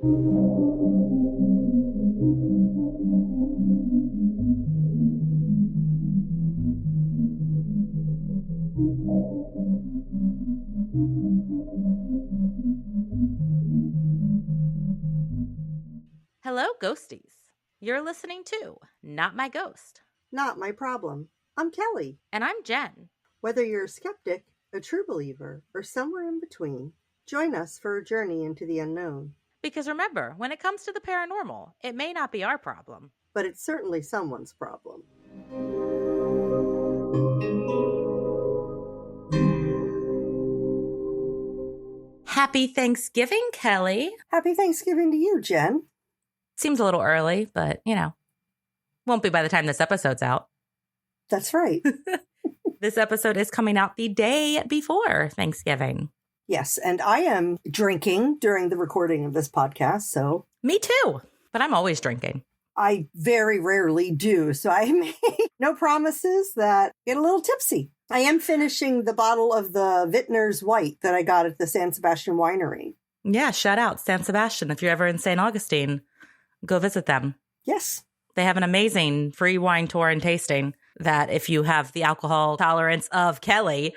Hello, ghosties. You're listening to Not My Ghost. Not My Problem. I'm Kelly. And I'm Jen. Whether you're a skeptic, a true believer, or somewhere in between, join us for a journey into the unknown. Because remember, when it comes to the paranormal, it may not be our problem. But it's certainly someone's problem. Happy Thanksgiving, Kelly. Happy Thanksgiving to you, Jen. Seems a little early, but, won't be by the time this episode's out. That's right. This episode is coming out the day before Thanksgiving. Yes, and I am drinking during the recording of this podcast, so... Me too, but I'm always drinking. I very rarely do, so I make no promises that get a little tipsy. I am finishing the bottle of the Vintner's White that I got at the San Sebastian Winery. Yeah, shout out San Sebastian. If you're ever in St. Augustine, go visit them. Yes. They have an amazing free wine tour and tasting that if you have the alcohol tolerance of Kelly,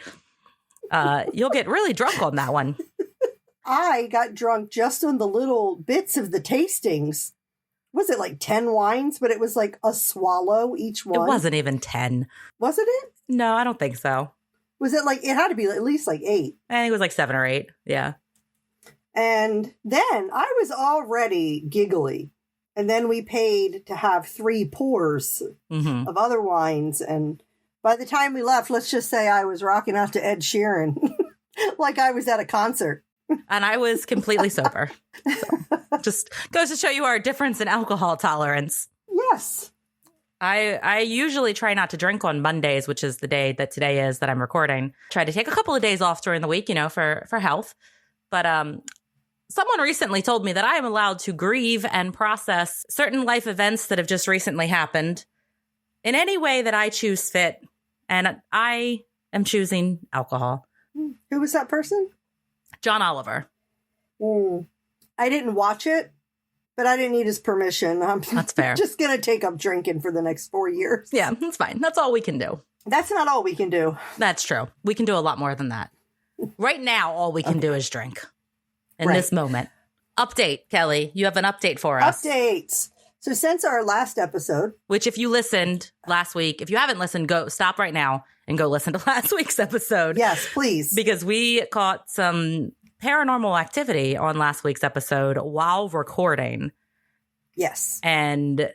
you'll get really drunk on that one. I got drunk just on the little bits of the tastings. Was it like 10 wines? But it was like a swallow each one. It wasn't even 10. Wasn't it? No, I don't think so. Was it like, it had to be at least like 8. I think it was like 7 or 8. Yeah. And then I was already giggly. And then we paid to have 3 pours of other wines. And by the time we left, let's just say I was rocking out to Ed Sheeran like I was at a concert. And I was completely sober. So just goes to show you our difference in alcohol tolerance. Yes. I usually try not to drink on Mondays, which is the day that today is that I'm recording. Try to take a couple of days off during the week, for health. But someone recently told me that I am allowed to grieve and process certain life events that have just recently happened in any way that I choose fit. And I am choosing alcohol. Who was that person? John Oliver. I didn't watch it, but I didn't need his permission. That's fair. Just going to take up drinking for the next 4 years. Yeah, that's fine. That's all we can do. That's not all we can do. That's true. We can do a lot more than that. Right now, all we can do is drink. In this moment. Update, Kelly. You have an update for us. Updates. So since our last episode. Which if you listened last week, if you haven't listened, go stop right now and go listen to last week's episode. Yes, please. Because we caught some paranormal activity on last week's episode while recording. Yes. And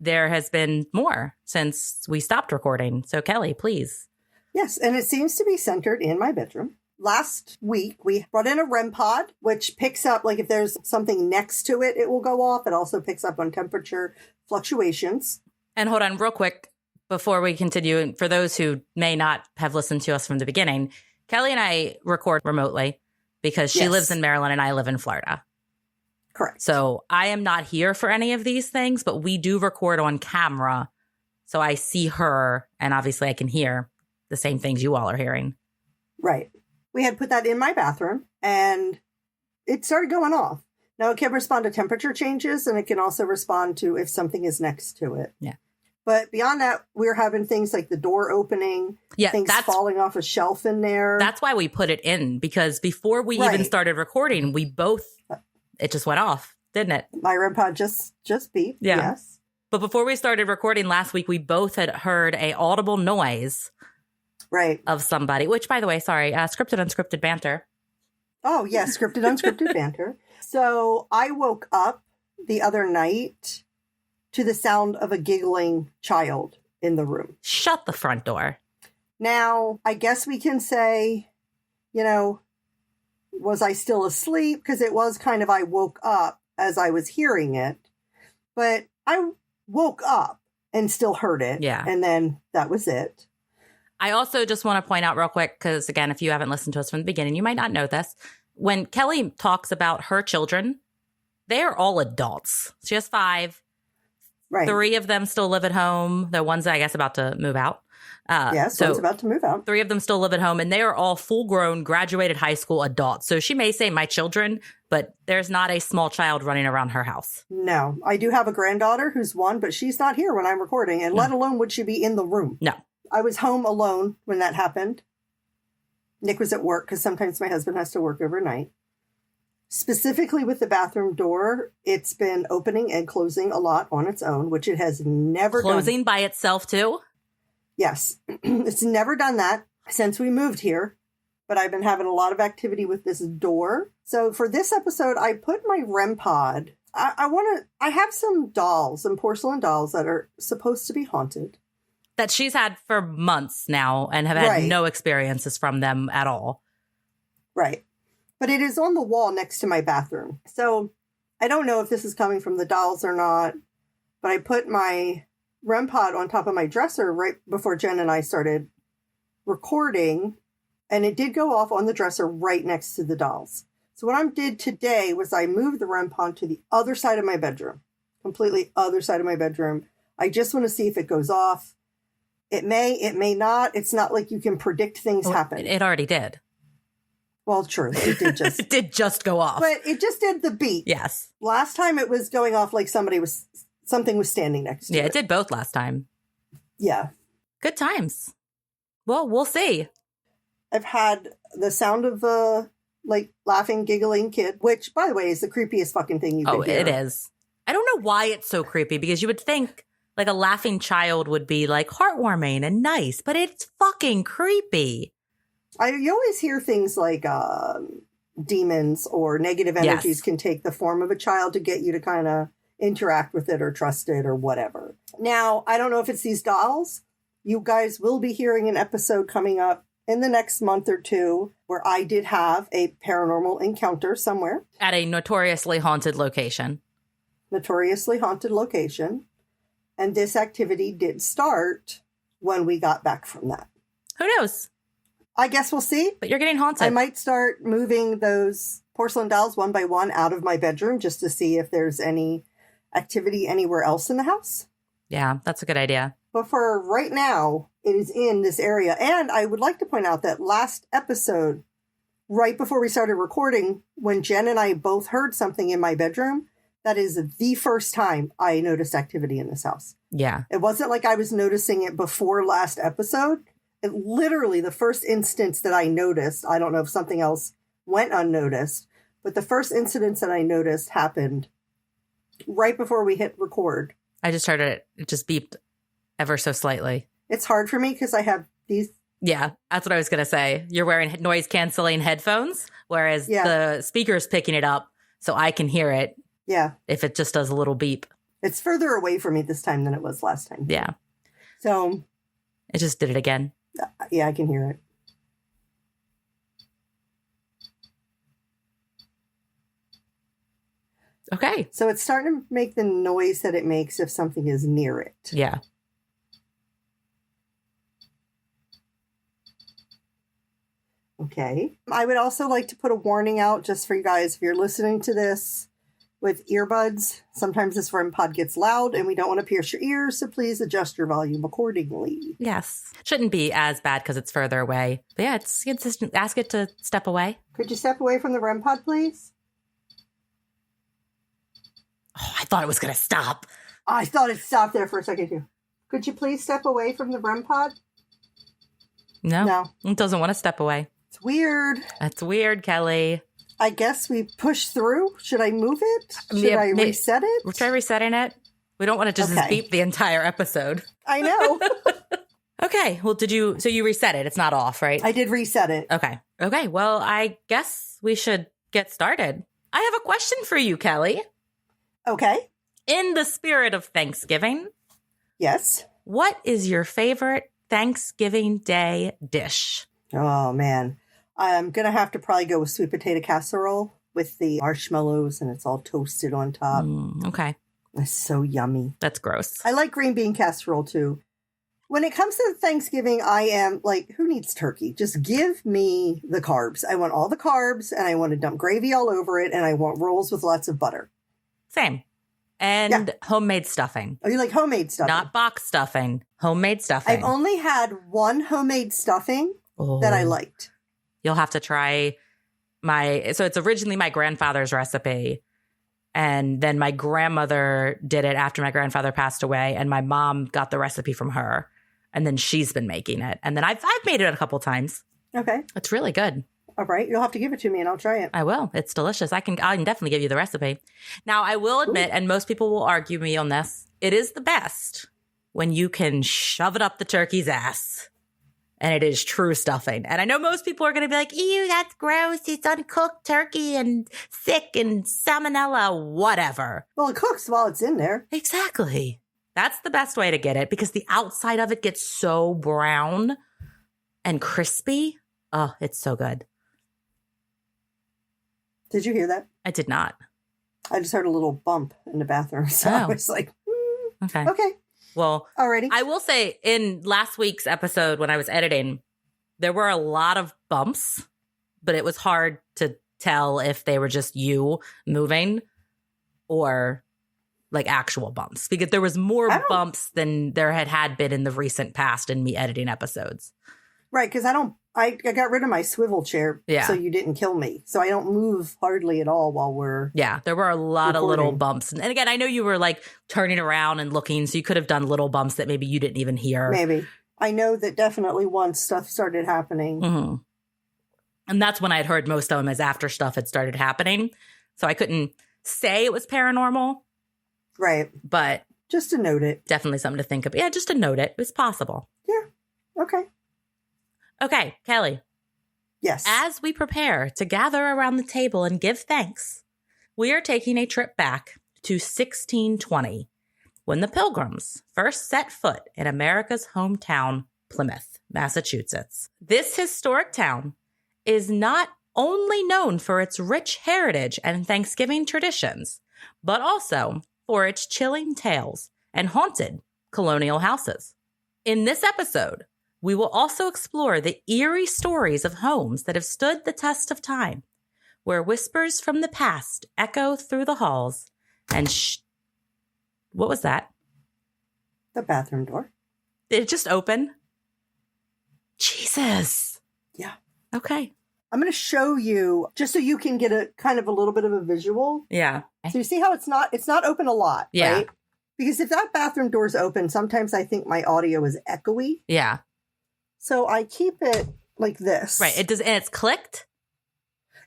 there has been more since we stopped recording. So Kelly, please. Yes, and it seems to be centered in my bedroom. Last week, we brought in a REM pod, which picks up, like if there's something next to it, it will go off. It also picks up on temperature fluctuations. And hold on real quick before we continue. And for those who may not have listened to us from the beginning, Kelly and I record remotely because she lives in Maryland and I live in Florida. Correct. So I am not here for any of these things, but we do record on camera. So I see her and obviously I can hear the same things you all are hearing. Right. We had put that in my bathroom and it started going off. Now it can respond to temperature changes and it can also respond to if something is next to it. Yeah. But beyond that, we're having things like the door opening, things falling off a shelf in there. That's why we put it in, because before we even started recording, it just went off, didn't it? My REM pod just beeped. Yeah. Yes. But before we started recording last week, we both had heard a audible noise. Right. Of somebody, which, by the way, sorry, scripted, unscripted banter. Oh, yes, scripted, unscripted banter. So I woke up the other night to the sound of a giggling child in the room. Shut the front door. Now, I guess we can say, was I still asleep? Because it was kind of, I woke up as I was hearing it. But I woke up and still heard it. Yeah. And then that was it. I also just want to point out real quick, because again, if you haven't listened to us from the beginning, you might not know this. When Kelly talks about her children, they are all adults. She has 5. Right. 3 of them still live at home. The one's, I guess, about to move out. Yes, one's about to move out. 3 of them still live at home, and they are all full-grown, graduated high school adults. So she may say my children, but there's not a small child running around her house. No. I do have a granddaughter who's 1, but she's not here when I'm recording, and let alone would she be in the room. No. I was home alone when that happened. Nick was at work because sometimes my husband has to work overnight. Specifically with the bathroom door, it's been opening and closing a lot on its own, which it has never done. Closing by itself, too? Yes. It's never done that since we moved here. But I've been having a lot of activity with this door. So for this episode, I put my REM pod. I have some dolls, some porcelain dolls that are supposed to be haunted. That she's had for months now and have had no experiences from them at all. Right. But it is on the wall next to my bathroom. So I don't know if this is coming from the dolls or not. But I put my REM pod on top of my dresser right before Jen and I started recording. And it did go off on the dresser right next to the dolls. So what I did today was I moved the REM pod to the other side of my bedroom. Completely other side of my bedroom. I just want to see if it goes off. It may not. It's not like you can predict things happen. It already did. Well, true. It did just. It did just go off. But it just did the beat. Yes. Last time it was going off like something was standing next to it. Yeah, it did both last time. Yeah. Good times. Well, we'll see. I've had the sound of a laughing, giggling kid, which, by the way, is the creepiest fucking thing you can hear. Oh, it is. I don't know why it's so creepy, because you would think like a laughing child would be like heartwarming and nice, but it's fucking creepy. You always hear things like demons or negative energies can take the form of a child to get you to kind of interact with it or trust it or whatever. Now, I don't know if it's these dolls. You guys will be hearing an episode coming up in the next month or two where I did have a paranormal encounter somewhere. At a notoriously haunted location. Notoriously haunted location. And this activity did start when we got back from that. Who knows? I guess we'll see. But you're getting haunted. I might start moving those porcelain dolls one by one out of my bedroom just to see if there's any activity anywhere else in the house. Yeah, that's a good idea. But for right now, it is in this area. And I would like to point out that last episode, right before we started recording, when Jen and I both heard something in my bedroom, that is the first time I noticed activity in this house. Yeah. It wasn't like I was noticing it before last episode. It literally, the first instance that I noticed, I don't know if something else went unnoticed, but the first incidents that I noticed happened right before we hit record. I just heard it. It just beeped ever so slightly. It's hard for me because I have these. Yeah, that's what I was going to say. You're wearing noise canceling headphones, whereas the speaker's picking it up so I can hear it. Yeah. If it just does a little beep. It's further away from me this time than it was last time. Yeah. So. It just did it again. Yeah, I can hear it. Okay. So it's starting to make the noise that it makes if something is near it. Yeah. Okay. I would also like to put a warning out just for you guys. If you're listening to this with earbuds, sometimes this REM pod gets loud and we don't want to pierce your ears. So please adjust your volume accordingly. Yes. Shouldn't be as bad because it's further away. But yeah, it's consistent. Ask it to step away. Could you step away from the REM pod, please? Oh, I thought it was going to stop. I thought it stopped there for a second too. Could you please step away from the REM pod? No. It doesn't want to step away. It's weird. That's weird, Kelly. I guess we push through. Should I move it? Should I reset it? We'll try resetting it. We don't want to just beep the entire episode. I know. Okay. Well, so you reset it. It's not off, right? I did reset it. Okay. Okay. Well, I guess we should get started. I have a question for you, Kelly. Okay. In the spirit of Thanksgiving. Yes. What is your favorite Thanksgiving Day dish? Oh, man. I'm going to have to probably go with sweet potato casserole with the marshmallows and it's all toasted on top. Okay. It's so yummy. That's gross. I like green bean casserole too. When it comes to Thanksgiving, I am like, who needs turkey? Just give me the carbs. I want all the carbs and I want to dump gravy all over it and I want rolls with lots of butter. Same. And homemade stuffing. Oh, you like homemade stuffing? Not box stuffing. Homemade stuffing. I've only had one homemade stuffing that I liked. You'll have to try So it's originally my grandfather's recipe. And then my grandmother did it after my grandfather passed away. And my mom got the recipe from her. And then she's been making it. And then I've made it a couple times. Okay. It's really good. All right. You'll have to give it to me and I'll try it. I will. It's delicious. I can definitely give you the recipe. Now, I will admit, and most people will argue me on this, it is the best when you can shove it up the turkey's ass. And it is true stuffing. And I know most people are going to be like, ew, that's gross. It's uncooked turkey and sick and salmonella, whatever. Well, it cooks while it's in there. Exactly. That's the best way to get it because the outside of it gets so brown and crispy. Oh, it's so good. Did you hear that? I did not. I just heard a little bump in the bathroom. So I was like, okay. Well, alrighty. I will say in last week's episode when I was editing, there were a lot of bumps, but it was hard to tell if they were just you moving or like actual bumps because there was more bumps than there had been in the recent past in me editing episodes. Right, because I got rid of my swivel chair so you didn't kill me. So I don't move hardly at all while we're there were a lot of little bumps. And again, I know you were like turning around and looking, so you could have done little bumps that maybe you didn't even hear. Maybe. I know that definitely once stuff started happening. Mm-hmm. And that's when I had heard most of them is after stuff had started happening. So I couldn't say it was paranormal. Right. But just to note it. Definitely something to think of. Yeah, just to note it. It's possible. Yeah. Okay. Okay, Kelly. Yes. As we prepare to gather around the table and give thanks, we are taking a trip back to 1620, when the Pilgrims first set foot in America's hometown, Plymouth, Massachusetts. This historic town is not only known for its rich heritage and Thanksgiving traditions, but also for its chilling tales and haunted colonial houses. In this episode, we will also explore the eerie stories of homes that have stood the test of time, where whispers from the past echo through the halls and what was that? The bathroom door. Did it just open? Jesus. Yeah. Okay. I'm going to show you just so you can get a kind of a little bit of a visual. Yeah. So you see how it's not open a lot, right? Because if that bathroom door is open, sometimes I think my audio is echoey. Yeah. So I keep it like this. Right. And it's clicked?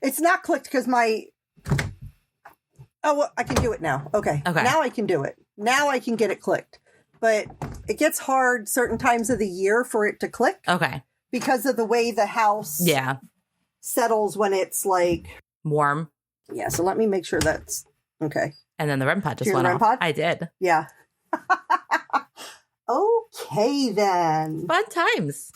It's not clicked because I can do it now. Okay. Now I can do it. Now I can get it clicked. But it gets hard certain times of the year for it to click. Okay. Because of the way the house settles when it's like warm. Yeah. So let me make sure that's okay. And then the REM pod just went off. I did. Yeah. Okay, then. Fun times.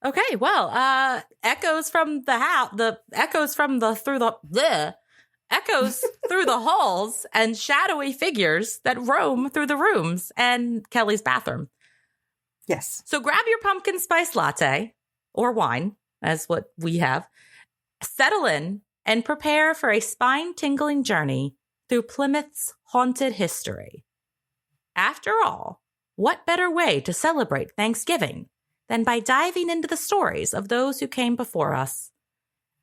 Okay, well, echoes from the house, echoes through the halls and shadowy figures that roam through the rooms and Kelly's bathroom. Yes. So grab your pumpkin spice latte or wine, as what we have, settle in and prepare for a spine-tingling journey through Plymouth's haunted history. After all, what better way to celebrate Thanksgiving than by diving into the stories of those who came before us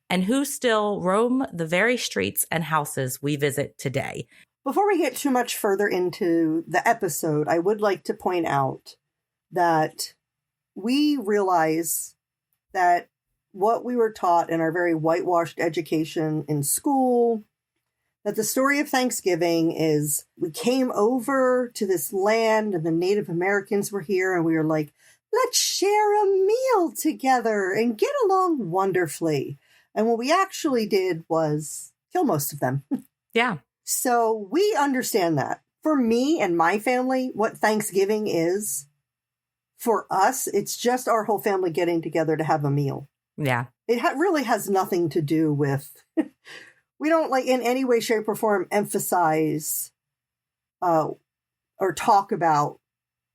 and who still roam the very streets and houses we visit today? Before we get too much further into the episode, I would like to point out that we realize that what we were taught in our very whitewashed education in school, that the story of Thanksgiving is we came over to this land and the Native Americans were here and we were like, let's share a meal together and get along wonderfully. And what we actually did was kill most of them. Yeah. So we understand that. For me and my family, what Thanksgiving is, for us, it's just our whole family getting together to have a meal. Yeah. It really has nothing to do with... We don't, like, in any way, shape, or form emphasize or talk about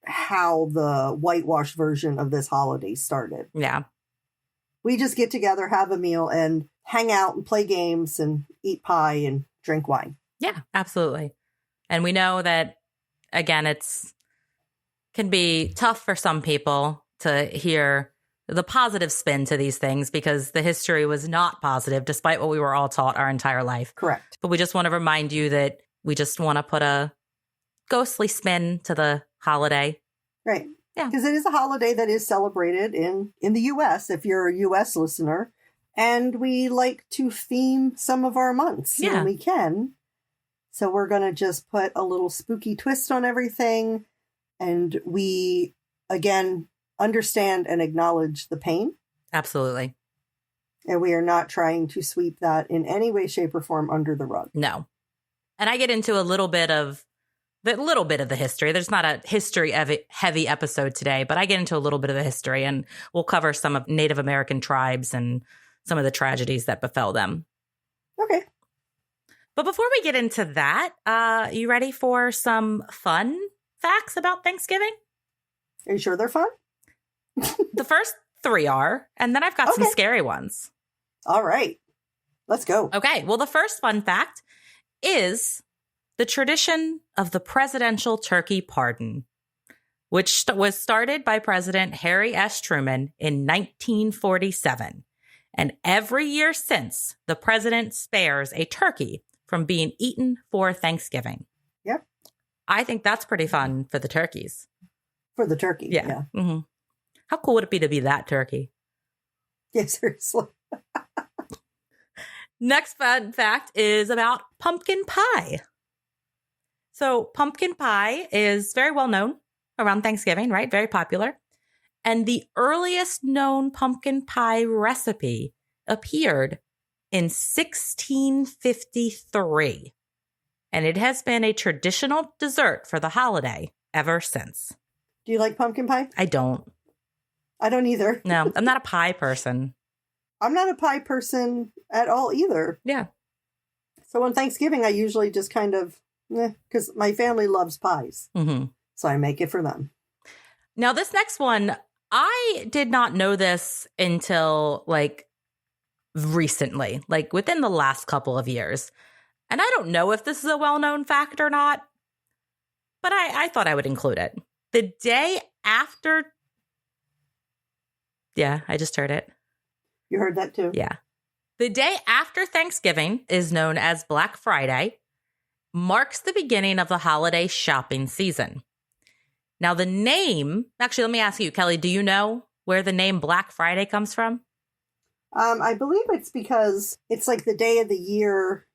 how the whitewashed version of this holiday started. Yeah. We just get together, have a meal, and hang out and play games and eat pie and drink wine. Yeah, absolutely. And we know that, again, can be tough for some people to hear the positive spin to these things because the history was not positive, despite what we were all taught our entire life. Correct. But we just want to remind you that we just want to put a ghostly spin to the holiday. Right. Yeah. Because it is a holiday that is celebrated in the U.S., if you're a U.S. listener. And we like to theme some of our months when we can. So we're going to just put a little spooky twist on everything. And we, again, understand and acknowledge the pain. Absolutely. And we are not trying to sweep that in any way, shape, or form under the rug. No. And I get into a little bit of the history. There's not a history heavy episode today, but I get into a little bit of the history, and we'll cover some of Native American tribes and some of the tragedies that befell them. Okay. But before we get into that, you ready for some fun facts about Thanksgiving? Are you sure they're fun? The first 3 are, and then I've got some scary ones. All right. Let's go. Okay. Well, the first fun fact is the tradition of the presidential turkey pardon, which was started by President Harry S. Truman in 1947. And every year since, the president spares a turkey from being eaten for Thanksgiving. Yep. I think that's pretty fun for the turkeys. For the turkey. Yeah. Mm-hmm. How cool would it be to be that turkey? Yeah, seriously. Next fun fact is about pumpkin pie. So pumpkin pie is very well known around Thanksgiving, right? Very popular. And the earliest known pumpkin pie recipe appeared in 1653. And it has been a traditional dessert for the holiday ever since. Do you like pumpkin pie? I don't. I don't either. No, I'm not a pie person. I'm not a pie person at all either. Yeah. So on Thanksgiving, I usually just kind of, because my family loves pies. Mm-hmm. So I make it for them. Now, this next one, I did not know this until recently, within the last couple of years. And I don't know if this is a well-known fact or not, but I thought I would include it. The day after... Yeah, I just heard it. You heard that too? Yeah. The day after Thanksgiving is known as Black Friday, marks the beginning of the holiday shopping season. Now, the name... Actually, let me ask you, Kelly, do you know where the name Black Friday comes from? I believe it's because it's like the day of the year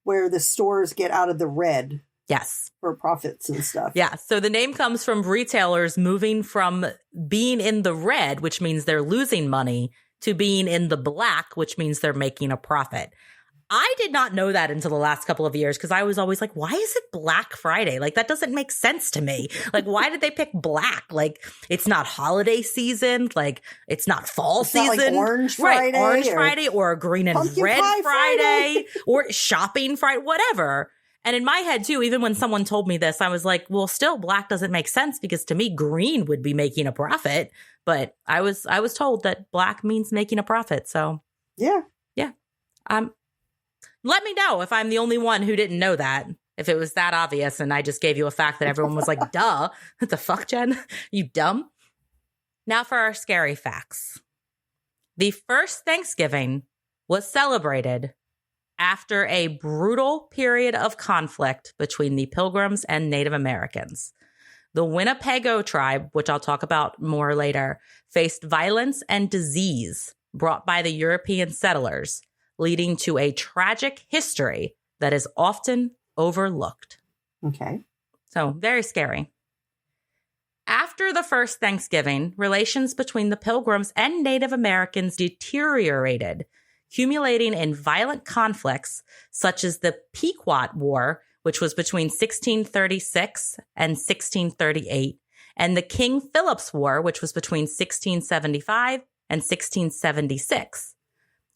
where the stores get out of the red. Yes. For profits and stuff. Yeah. So the name comes from retailers moving from being in the red, which means they're losing money, to being in the black, which means they're making a profit. I did not know that until the last couple of years because I was always like, why is it Black Friday? That doesn't make sense to me. Why did they pick black? It's not holiday season. It's not fall season. Not like Orange Friday. Right. Orange Friday or green and red Friday or shopping Friday, whatever. And in my head, too, even when someone told me this, I was like, well, still black doesn't make sense because to me, green would be making a profit. But I was told that black means making a profit. So, yeah. Let me know if I'm the only one who didn't know that. If it was that obvious and I just gave you a fact that everyone was like, duh. What the fuck, Jen? You dumb? Now for our scary facts. The first Thanksgiving was celebrated after a brutal period of conflict between the Pilgrims and Native Americans. The Winnebago tribe, which I'll talk about more later, faced violence and disease brought by the European settlers, leading to a tragic history that is often overlooked. Okay. So, very scary. After the first Thanksgiving, relations between the Pilgrims and Native Americans deteriorated, accumulating in violent conflicts such as the Pequot War, which was between 1636 and 1638, and the King Philip's War, which was between 1675 and 1676.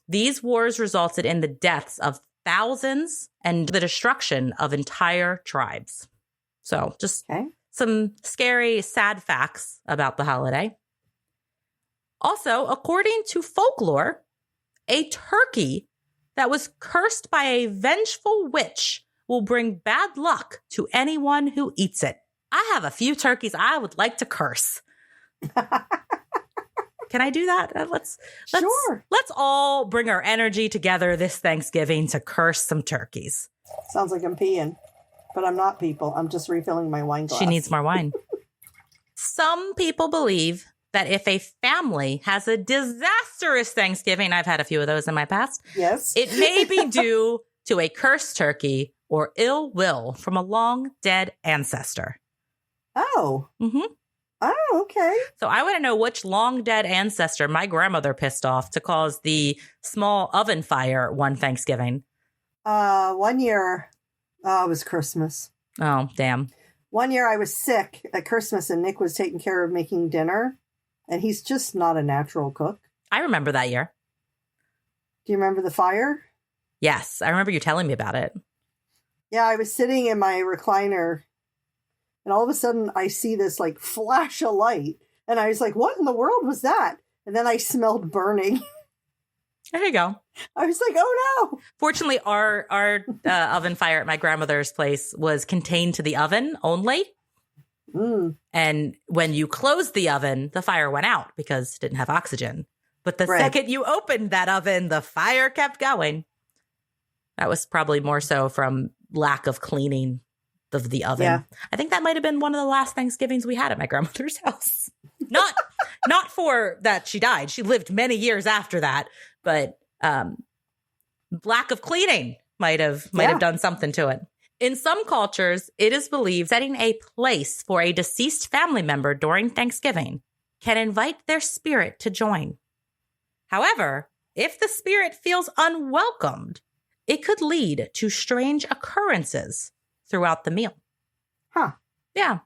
These wars resulted in the deaths of thousands and the destruction of entire tribes. So just some scary, sad facts about the holiday. Also, according to folklore, a turkey that was cursed by a vengeful witch will bring bad luck to anyone who eats it. I have a few turkeys I would like to curse. Can I do that? Let's Sure. Let's all bring our energy together this Thanksgiving to curse some turkeys. Sounds like I'm peeing, but I'm not, people. I'm just refilling my wine glass. She needs more wine. Some people believe that if a family has a disastrous Thanksgiving, I've had a few of those in my past. Yes. It may be due to a cursed turkey or ill will from a long dead ancestor. Oh. Mm-hmm. Oh, okay. So I want to know which long dead ancestor my grandmother pissed off to cause the small oven fire one Thanksgiving. 1 year, it was Christmas. Oh, damn. 1 year I was sick at Christmas and Nick was taking care of making dinner. And he's just not a natural cook. I remember that year. Do you remember the fire? Yes, I remember you telling me about it. Yeah, I was sitting in my recliner and all of a sudden I see this like flash of light. And I was like, what in the world was that? And then I smelled burning. There you go. I was like, oh no. Fortunately, our oven fire at my grandmother's place was contained to the oven only. Mm. And when you closed the oven, the fire went out because it didn't have oxygen. But the second you opened that oven, the fire kept going. That was probably more so from lack of cleaning of the oven. Yeah. I think that might have been one of the last Thanksgivings we had at my grandmother's house. Not for that she died. She lived many years after that. But lack of cleaning might have done something to it. In some cultures, it is believed setting a place for a deceased family member during Thanksgiving can invite their spirit to join. However, if the spirit feels unwelcomed, it could lead to strange occurrences throughout the meal. Huh. Yeah.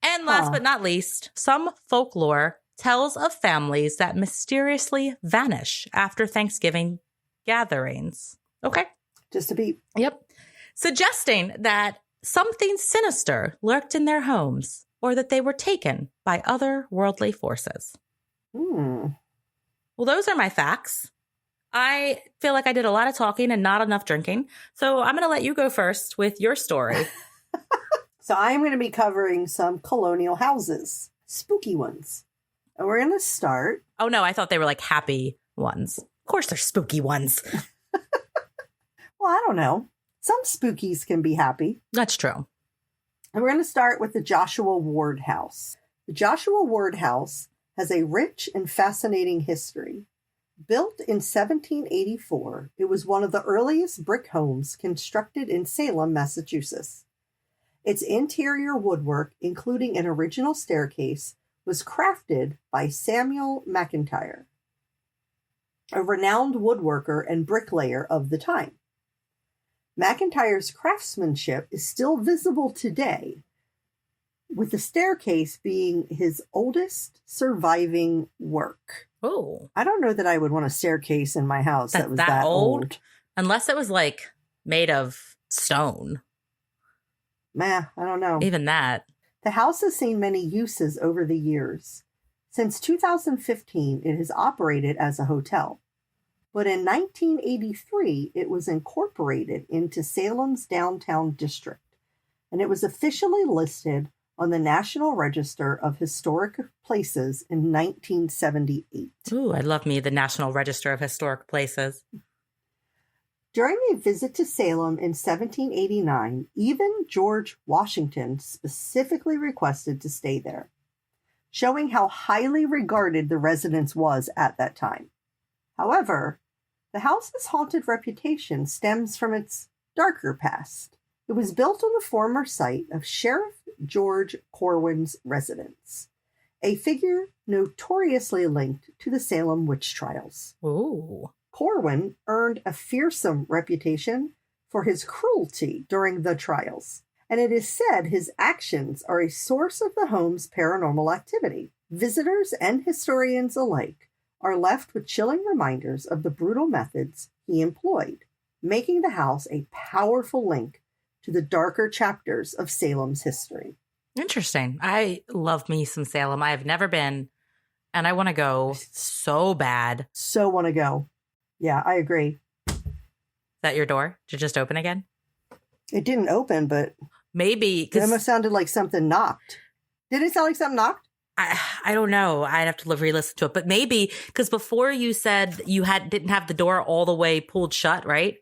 And last but not least, some folklore tells of families that mysteriously vanish after Thanksgiving gatherings. Okay. Just a beat. Yep. Suggesting that something sinister lurked in their homes or that they were taken by other worldly forces. Hmm. Well, those are my facts. I feel like I did a lot of talking and not enough drinking. So I'm going to let you go first with your story. So I'm going to be covering some colonial houses, spooky ones. And we're going to start. Oh, no, I thought they were like happy ones. Of course, they're spooky ones. Well, I don't know. Some spookies can be happy. That's true. And we're going to start with the Joshua Ward House. The Joshua Ward House has a rich and fascinating history. Built in 1784, it was one of the earliest brick homes constructed in Salem, Massachusetts. Its interior woodwork, including an original staircase, was crafted by Samuel McIntyre, a renowned woodworker and bricklayer of the time. McIntyre's craftsmanship is still visible today, with the staircase being his oldest surviving work. Oh. I don't know that I would want a staircase in my house that was that old. Unless it was like made of stone. I don't know. Even that. The house has seen many uses over the years. Since 2015, it has operated as a hotel. But in 1983, it was incorporated into Salem's downtown district, and it was officially listed on the National Register of Historic Places in 1978. Ooh, I love me the National Register of Historic Places. During a visit to Salem in 1789, even George Washington specifically requested to stay there, showing how highly regarded the residence was at that time. However, the house's haunted reputation stems from its darker past. It was built on the former site of Sheriff George Corwin's residence, a figure notoriously linked to the Salem witch trials. Ooh. Corwin earned a fearsome reputation for his cruelty during the trials, and it is said his actions are a source of the home's paranormal activity. Visitors and historians alike are left with chilling reminders of the brutal methods he employed, making the house a powerful link to the darker chapters of Salem's history. Interesting. I love me some Salem. I have never been, and I want to go so bad. So want to go. Yeah, I agree. Is that your door? Did it just open again? It didn't open, but maybe it almost sounded like something knocked. Did it sound like something knocked? I don't know. I'd have to re-listen to it. But maybe, because before you said you didn't have the door all the way pulled shut, right?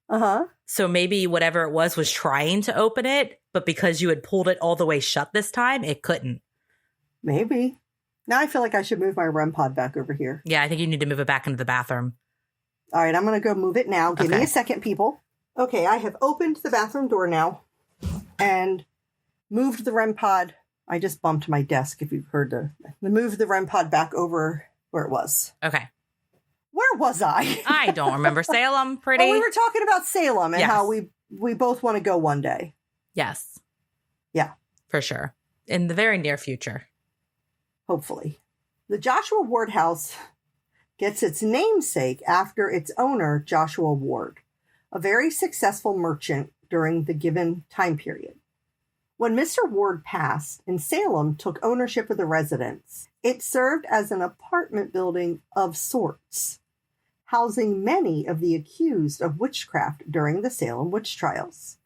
Uh-huh. So maybe whatever it was trying to open it, but because you had pulled it all the way shut this time, it couldn't. Maybe. Now I feel like I should move my REM pod back over here. Yeah, I think you need to move it back into the bathroom. All right, I'm going to go move it now. Give me a second, people. Okay, I have opened the bathroom door now and moved the REM pod. I just bumped my desk, if you've heard moved the REM pod back over where it was. Okay. Where was I? I don't remember. Salem, pretty. Oh, we were talking about Salem and how we both want to go one day. Yes. Yeah. For sure. In the very near future. Hopefully. The Joshua Ward House gets its namesake after its owner, Joshua Ward, a very successful merchant during the given time period. When Mr. Ward passed and Salem took ownership of the residence, it served as an apartment building of sorts, housing many of the accused of witchcraft during the Salem witch trials.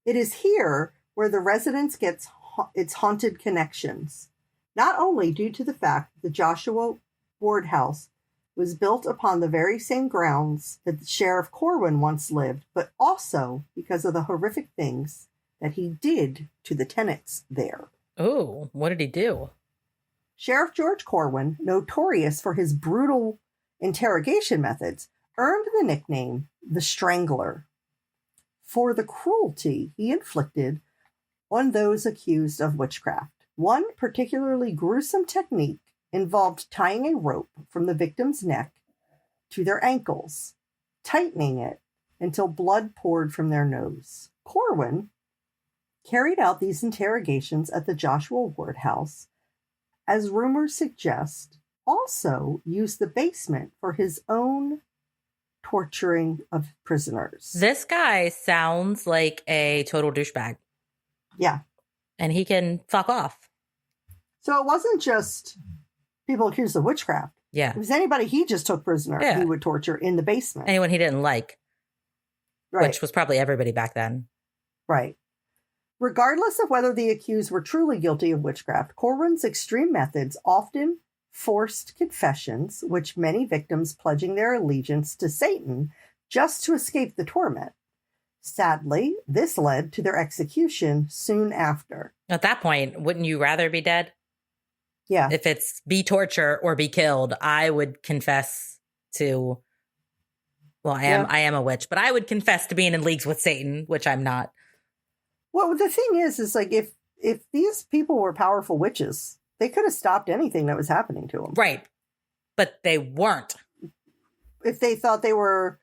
It is here where the residence gets its haunted connections, not only due to the fact that the Joshua Ward House was built upon the very same grounds that Sheriff Corwin once lived, but also because of the horrific things that he did to the tenants there. Oh, what did he do? Sheriff George Corwin, notorious for his brutal interrogation methods, earned the nickname the Strangler for the cruelty he inflicted on those accused of witchcraft. One particularly gruesome technique involved tying a rope from the victim's neck to their ankles, tightening it until blood poured from their nose. Corwin carried out these interrogations at the Joshua Ward House, as rumors suggest, also used the basement for his own torturing of prisoners. This guy sounds like a total douchebag. Yeah. And he can fuck off. So it wasn't just people accused of witchcraft. Yeah. If it was anybody he just took prisoner, he would torture in the basement. Anyone he didn't like. Right. Which was probably everybody back then. Right. Regardless of whether the accused were truly guilty of witchcraft, Corwin's extreme methods often forced confessions, which many victims pledging their allegiance to Satan just to escape the torment. Sadly, this led to their execution soon after. At that point, wouldn't you rather be dead? Yeah. If it's be torture or be killed, I would confess to, well, I am a witch, but I would confess to being in leagues with Satan, which I'm not. Well, the thing is like if these people were powerful witches, they could have stopped anything that was happening to them. Right. But they weren't. If they thought they were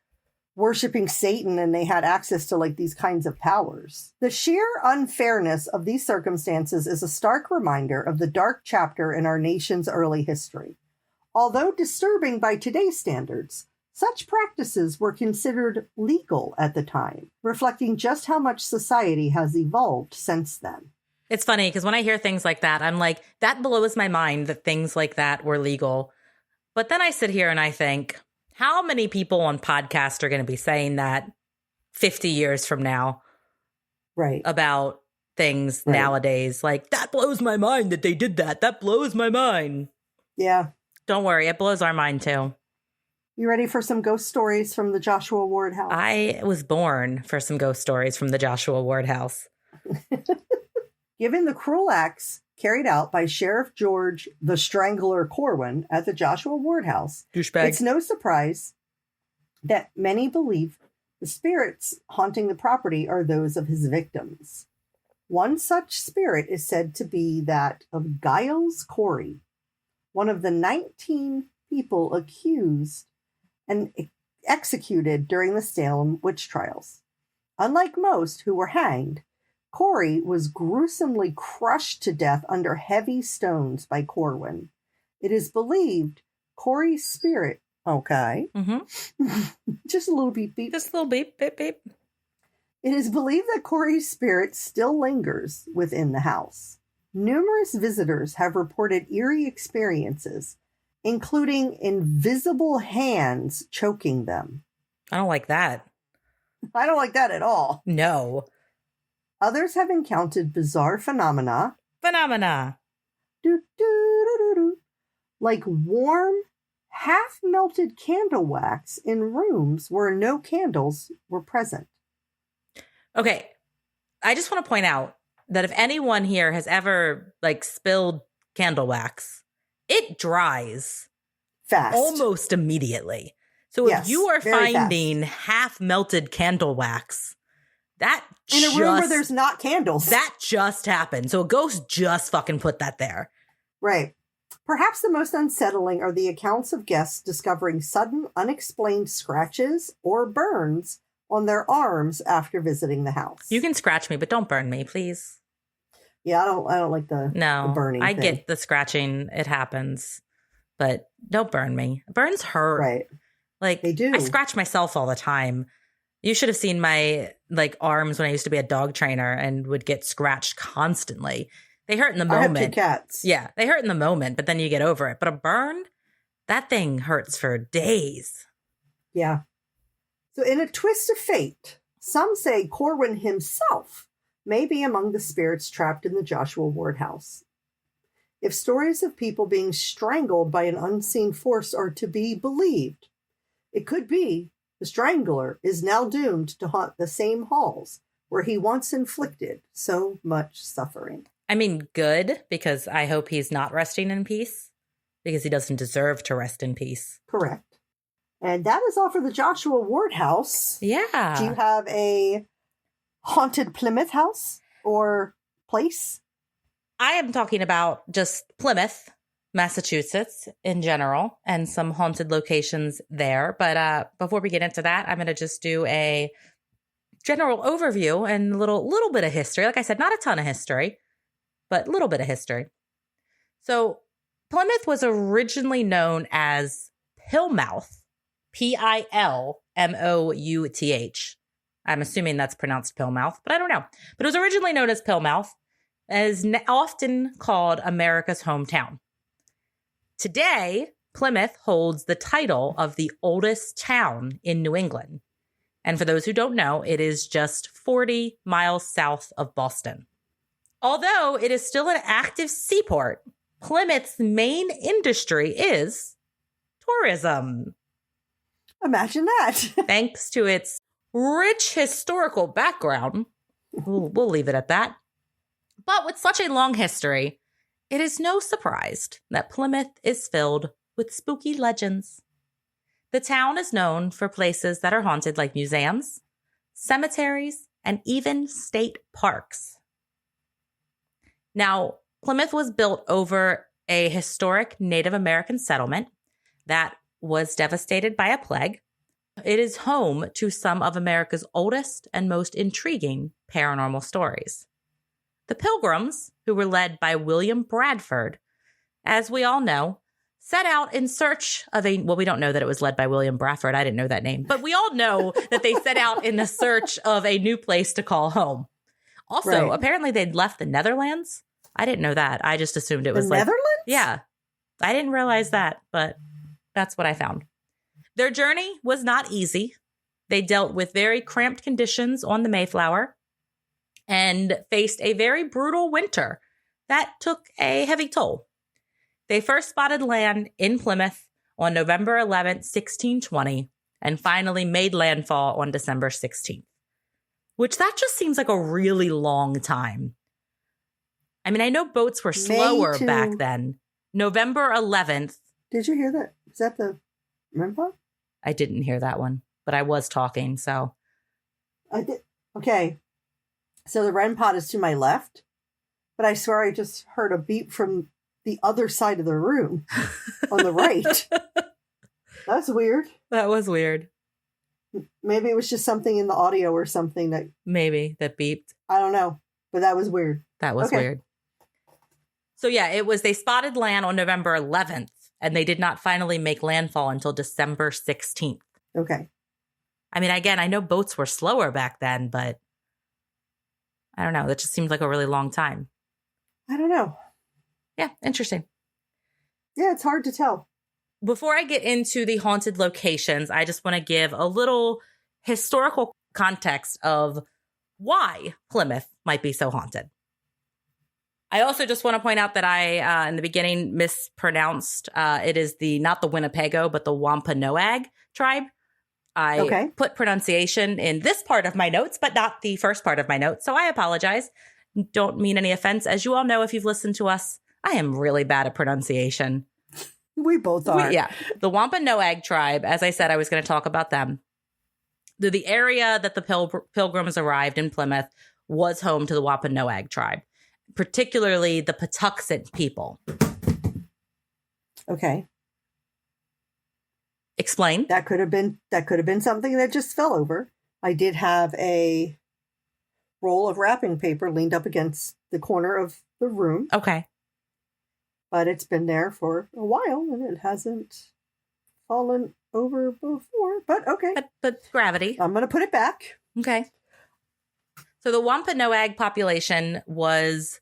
worshiping Satan and they had access to like these kinds of powers. The sheer unfairness of these circumstances is a stark reminder of the dark chapter in our nation's early history. Although disturbing by today's standards, such practices were considered legal at the time, reflecting just how much society has evolved since then. It's funny because when I hear things like that, I'm like, that blows my mind that things like that were legal. But then I sit here and I think, how many people on podcast are going to be saying that 50 years from now? Right. About things nowadays. Like, that blows my mind that they did that. That blows my mind. Yeah. Don't worry. It blows our mind too. You ready for some ghost stories from the Joshua Ward House? I was born for some ghost stories from the Joshua Ward House. Given the cruel acts carried out by Sheriff George the Strangler Corwin at the Joshua Ward House, douchebag, it's no surprise that many believe the spirits haunting the property are those of his victims. One such spirit is said to be that of Giles Corey, one of the 19 people accused and executed during the Salem witch trials. Unlike most who were hanged, Corey was gruesomely crushed to death under heavy stones by Corwin. It is believed Corey's spirit... Okay. Mm-hmm. Just a little beep beep. Just a little beep, beep, beep. It is believed that Corey's spirit still lingers within the house. Numerous visitors have reported eerie experiences, including invisible hands choking them. I don't like that. I don't like that at all. No. Others have encountered bizarre phenomena. like warm, half-melted candle wax in rooms where no candles were present. Okay, I just want to point out that if anyone here has ever spilled candle wax, it dries Fast. almost immediately. So if you are finding half-melted candle wax, that in a room where there's not candles. That just happened. So a ghost just fucking put that there. Right. Perhaps the most unsettling are the accounts of guests discovering sudden, unexplained scratches or burns on their arms after visiting the house. You can scratch me, but don't burn me, please. Yeah, I don't like the burning. I get the scratching; it happens, but don't burn me. Burns hurt, right? They do. I scratch myself all the time. You should have seen my arms when I used to be a dog trainer and would get scratched constantly. They hurt in the moment. I have 2 cats. Yeah, they hurt in the moment, but then you get over it. But a burn, that thing hurts for days. Yeah. So in a twist of fate, some say Corwin himself may be among the spirits trapped in the Joshua Ward house. If stories of people being strangled by an unseen force are to be believed, it could be the strangler is now doomed to haunt the same halls where he once inflicted so much suffering. I mean, good, because I hope he's not resting in peace, because he doesn't deserve to rest in peace. Correct. And that is all for the Joshua Ward house. Yeah. Do you have a haunted Plymouth house or place? I am talking about just Plymouth, Massachusetts in general, and some haunted locations there. But before we get into that, I'm going to just do a general overview and a little bit of history. Like I said, not a ton of history, but a little bit of history. So Plymouth was originally known as Plymouth, Pilmouth. I'm assuming that's pronounced Plymouth, but I don't know. But it was originally known as Plymouth, as often called America's hometown. Today, Plymouth holds the title of the oldest town in New England. And for those who don't know, it is just 40 miles south of Boston. Although it is still an active seaport, Plymouth's main industry is tourism. Imagine that. Thanks to its rich historical background, we'll leave it at that. But with such a long history, it is no surprise that Plymouth is filled with spooky legends. The town is known for places that are haunted like museums, cemeteries, and even state parks. Now, Plymouth was built over a historic Native American settlement that was devastated by a plague. It is home to some of America's oldest and most intriguing paranormal stories. The Pilgrims, who were led by William Bradford, as we all know, set out in search of we don't know that it was led by William Bradford. I didn't know that name. But we all know that they set out in the search of a new place to call home. Also, apparently they'd left the Netherlands. I didn't know that. I just assumed it was the Netherlands? Yeah. I didn't realize that, but that's what I found. Their journey was not easy. They dealt with very cramped conditions on the Mayflower and faced a very brutal winter that took a heavy toll. They first spotted land in Plymouth on November 11th, 1620, and finally made landfall on December 16th, which that just seems like a really long time. I mean, I know boats were slower back then. November 11th. Did you hear that? Is that the REM? I didn't hear that one, but I was talking, so. I did. Okay. So the REM pod is to my left, but I swear I just heard a beep from the other side of the room on the right. That's weird. That was weird. Maybe it was just something in the audio or something that. Maybe that beeped. I don't know, but that was weird. That was weird. So yeah, they spotted land on November 11th, and they did not finally make landfall until December 16th. Okay. I mean, again, I know boats were slower back then, but I don't know. That just seems like a really long time. I don't know. Yeah, interesting. Yeah, it's hard to tell. Before I get into the haunted locations, I just want to give a little historical context of why Plymouth might be so haunted. I also just want to point out that I, in the beginning, mispronounced. It is not the Winnebago, but the Wampanoag tribe. I put pronunciation in this part of my notes, but not the first part of my notes. So I apologize. Don't mean any offense. As you all know, if you've listened to us, I am really bad at pronunciation. We both are. The Wampanoag tribe, as I said, I was going to talk about them. The area that the Pilgrims arrived in Plymouth was home to the Wampanoag tribe, particularly the Patuxent people. Okay. Explain. That could have been something that just fell over. I did have a roll of wrapping paper leaned up against the corner of the room. Okay. But it's been there for a while and it hasn't fallen over before. But okay. But gravity. I'm going to put it back. Okay. So the Wampanoag population was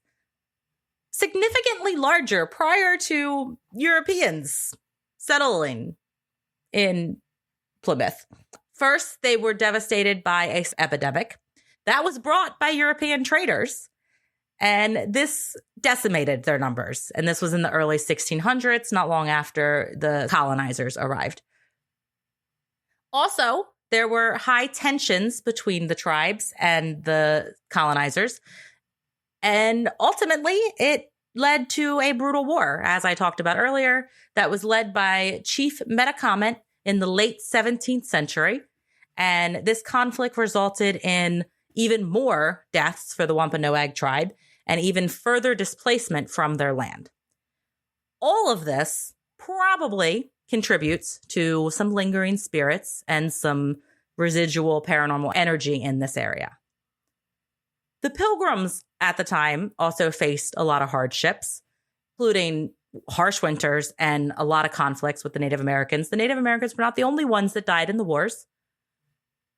significantly larger prior to Europeans settling in Plymouth. First, they were devastated by an epidemic that was brought by European traders, and this decimated their numbers. And this was in the early 1600s, not long after the colonizers arrived. Also, there were high tensions between the tribes and the colonizers, and ultimately it led to a brutal war, as I talked about earlier, that was led by Chief Metacomet in the late 17th century. And this conflict resulted in even more deaths for the Wampanoag tribe and even further displacement from their land. All of this probably contributes to some lingering spirits and some residual paranormal energy in this area. The Pilgrims at the time also faced a lot of hardships, including harsh winters and a lot of conflicts with the Native Americans. The Native Americans were not the only ones that died in the wars,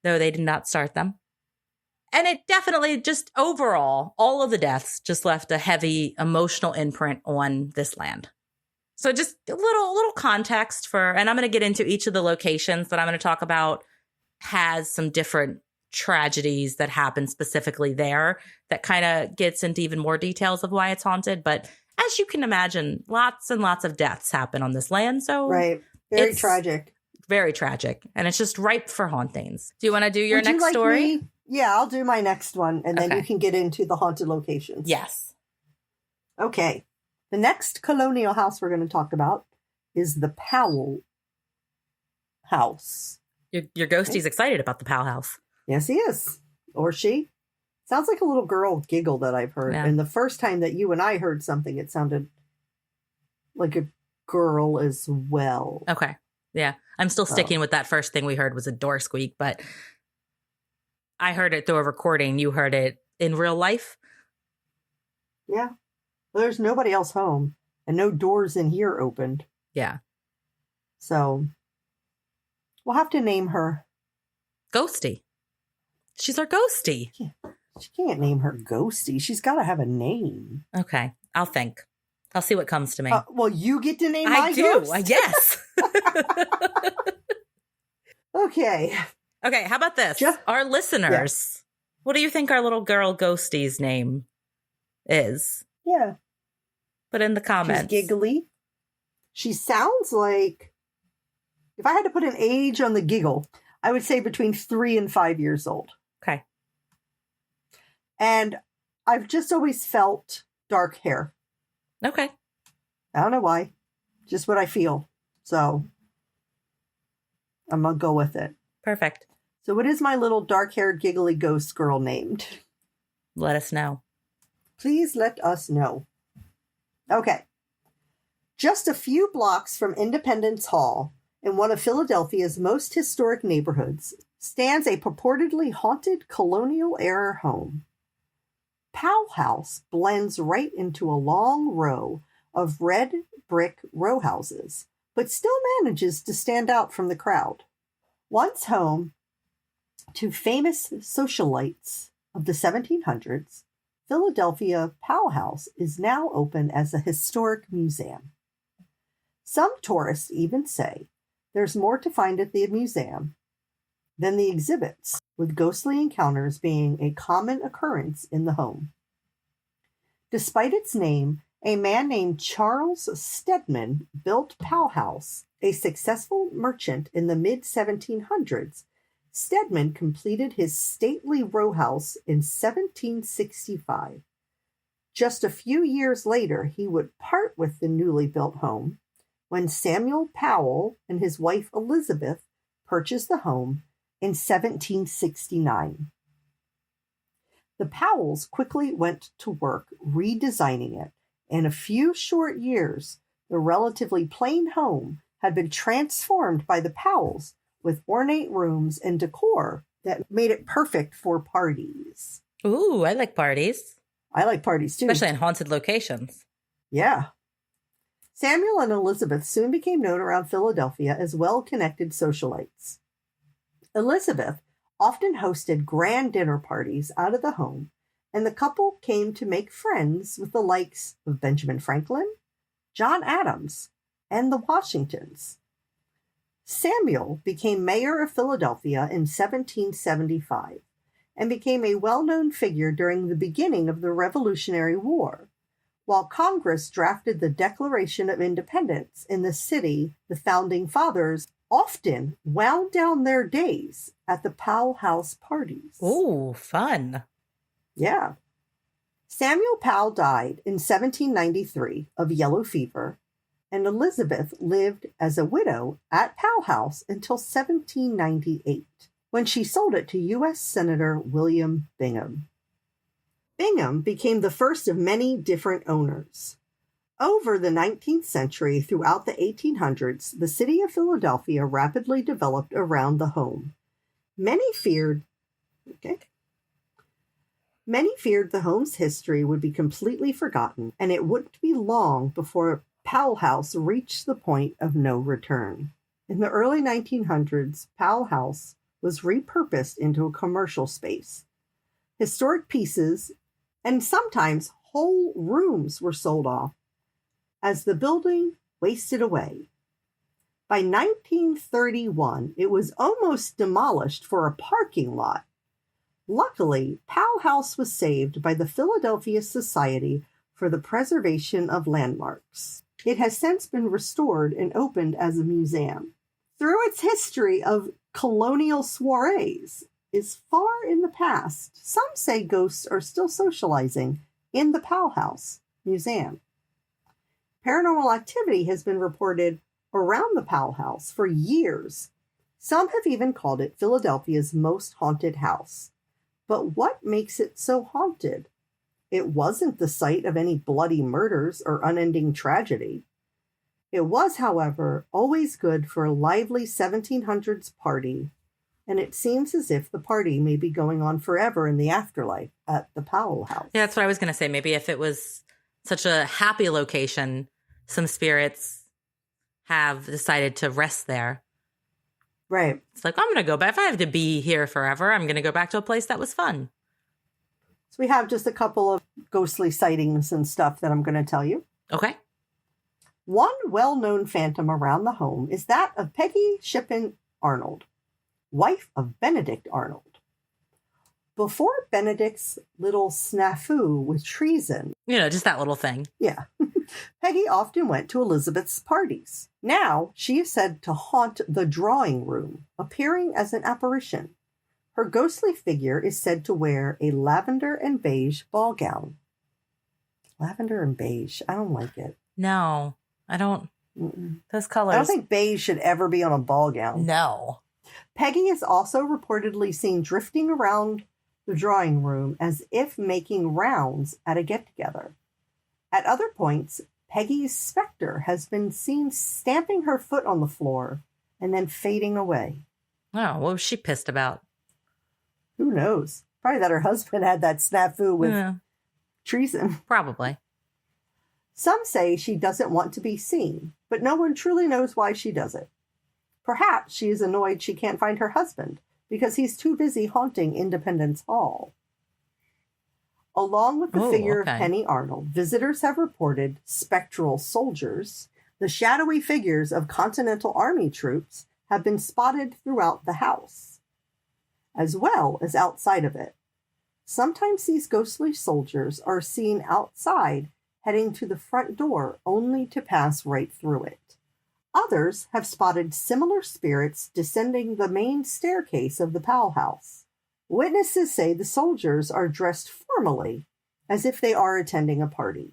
though they did not start them. And it definitely just overall, all of the deaths just left a heavy emotional imprint on this land. So just a little context and I'm going to get into each of the locations that I'm going to talk about has some different tragedies that happen specifically there that kind of gets into even more details of why it's haunted. But as you can imagine, lots and lots of deaths happen on this land. So right. Very tragic. Very tragic. And it's just ripe for hauntings. Do you want to do your next story? Yeah, I'll do my next one. And then you can get into the haunted locations. Yes. Okay. The next colonial house we're going to talk about is the Powell House. Your ghostie's excited about the Powell House. Yes, he is. Or she. Sounds like a little girl giggle that I've heard. Yeah. And the first time that you and I heard something, it sounded like a girl as well. Okay. Yeah. I'm still sticking with that first thing we heard was a door squeak, but I heard it through a recording. You heard it in real life? Yeah. Well, there's nobody else home and no doors in here opened. Yeah. So we'll have to name her Ghosty. She's our Ghosty. She can't name her Ghosty. She's got to have a name. Okay. I'll think. I'll see what comes to me. Well, you get to name my ghost? I do. Yes. Okay. Okay. How about this? Our listeners, what do you think our little girl Ghosty's name is? Yeah. Put in the comments. She's giggly. She sounds like, if I had to put an age on the giggle, I would say between 3 and 5 years old. Okay. And I've just always felt dark hair. Okay. I don't know why. Just what I feel. So I'm going to go with it. Perfect. So what is my little dark-haired giggly ghost girl named? Let us know. Please let us know. Okay. Just a few blocks from Independence Hall, in one of Philadelphia's most historic neighborhoods, stands a purportedly haunted colonial-era home. Powell House blends right into a long row of red brick row houses, but still manages to stand out from the crowd. Once home to famous socialites of the 1700s, Philadelphia Powell House is now open as a historic museum. Some tourists even say there's more to find at the museum than the exhibits, with ghostly encounters being a common occurrence in the home. Despite its name, a man named Charles Stedman built Powell House. A successful merchant in the mid-1700s, Stedman completed his stately row house in 1765. Just a few years later, he would part with the newly built home when Samuel Powell and his wife Elizabeth purchased the home in 1769. The Powells quickly went to work redesigning it. In a few short years, the relatively plain home had been transformed by the Powells with ornate rooms and decor that made it perfect for parties. Ooh, I like parties. I like parties too. Especially in haunted locations. Yeah. Samuel and Elizabeth soon became known around Philadelphia as well-connected socialites. Elizabeth often hosted grand dinner parties out of the home, and the couple came to make friends with the likes of Benjamin Franklin, John Adams, and the Washingtons. Samuel became mayor of Philadelphia in 1775 and became a well-known figure during the beginning of the Revolutionary War. While Congress drafted the Declaration of Independence in the city, the Founding Fathers often wound down their days at the Powell House parties. Ooh, fun. Yeah. Samuel Powell died in 1793 of yellow fever, and Elizabeth lived as a widow at Powell House until 1798, when she sold it to U.S. Senator William Bingham. Bingham became the first of many different owners. Over the 19th century, throughout the 1800s, the city of Philadelphia rapidly developed around the home. Many feared the home's history would be completely forgotten, and it wouldn't be long before Powell House reached the point of no return. In the early 1900s, Powell House was repurposed into a commercial space. Historic pieces and sometimes whole rooms were sold off as the building wasted away. By 1931, it was almost demolished for a parking lot. Luckily, Powell House was saved by the Philadelphia Society for the Preservation of Landmarks. It has since been restored and opened as a museum. Through its history of colonial soirees is far in the past, some say ghosts are still socializing in the Powell House Museum. Paranormal activity has been reported around the Powell House for years. Some have even called it Philadelphia's most haunted house. But what makes it so haunted? It wasn't the site of any bloody murders or unending tragedy. It was, however, always good for a lively 1700s party, and it seems as if the party may be going on forever in the afterlife at the Powell House. Yeah, that's what I was going to say. Maybe if it was such a happy location, some spirits have decided to rest there. Right. It's like, I'm going to go back. If I have to be here forever, I'm going to go back to a place that was fun. So we have just a couple of ghostly sightings and stuff that I'm going to tell you. Okay. One well-known phantom around the home is that of Peggy Shippen Arnold, wife of Benedict Arnold. Before Benedict's little snafu with treason. You know, just that little thing. Yeah. Peggy often went to Elizabeth's parties. Now she is said to haunt the drawing room, appearing as an apparition. Her ghostly figure is said to wear a lavender and beige ball gown. Lavender and beige. I don't like it. No, I don't. Those colors. I don't think beige should ever be on a ball gown. No. Peggy is also reportedly seen drifting around the drawing room as if making rounds at a get-together. At other points, Peggy's specter has been seen stamping her foot on the floor and then fading away. Oh, what was she pissed about? Who knows? Probably that her husband had that snafu with treason. Probably. Some say she doesn't want to be seen, but no one truly knows why she does it. Perhaps she is annoyed she can't find her husband because he's too busy haunting Independence Hall. Along with the figure of Penny Arnold, visitors have reported spectral soldiers. The shadowy figures of Continental Army troops have been spotted throughout the house, as well as outside of it. Sometimes these ghostly soldiers are seen outside, heading to the front door, only to pass right through it. Others have spotted similar spirits descending the main staircase of the Powell House. Witnesses say the soldiers are dressed formally, as if they are attending a party.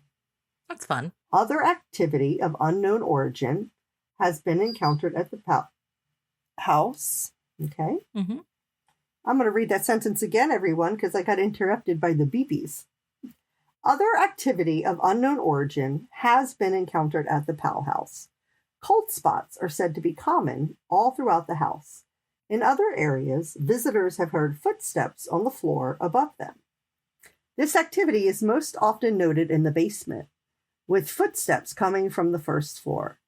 That's fun. Other activity of unknown origin has been encountered at the Powell House. Okay. Mm-hmm. I'm going to read that sentence again, everyone, because I got interrupted by the beepies. Other activity of unknown origin has been encountered at the Powell House. Cold spots are said to be common all throughout the house. In other areas, visitors have heard footsteps on the floor above them. This activity is most often noted in the basement, with footsteps coming from the first floor.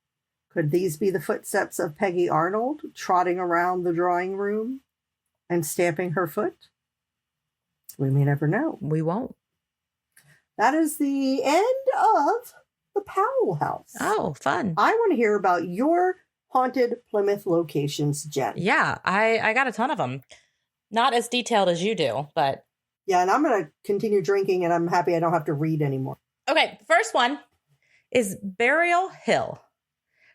Could these be the footsteps of Peggy Arnold trotting around the drawing room and stamping her foot? We may never know. We won't. That is the end of the Powell House. Oh, fun. I want to hear about your haunted Plymouth locations, Jen. Yeah, I got a ton of them. Not as detailed as you do, but... Yeah, and I'm going to continue drinking, and I'm happy I don't have to read anymore. Okay, first one is Burial Hill.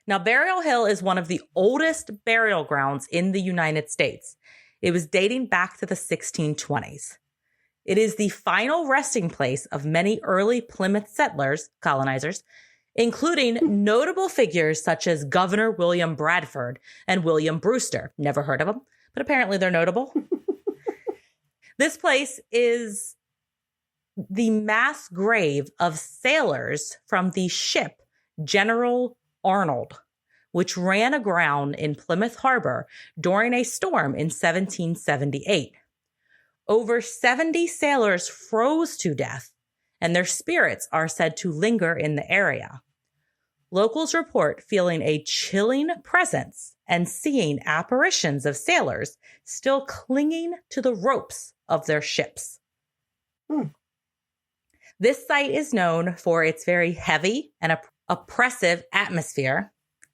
Now, Burial Hill is one of the oldest burial grounds in the United States. It was dating back to the 1620s. It is the final resting place of many early Plymouth settlers, colonizers, including notable figures such as Governor William Bradford and William Brewster. Never heard of them, but apparently they're notable. This place is the mass grave of sailors from the ship General Arnold, which ran aground in Plymouth Harbor during a storm in 1778. Over 70 sailors froze to death, and their spirits are said to linger in the area. Locals report feeling a chilling presence and seeing apparitions of sailors still clinging to the ropes of their ships. This site is known for its very heavy and oppressive atmosphere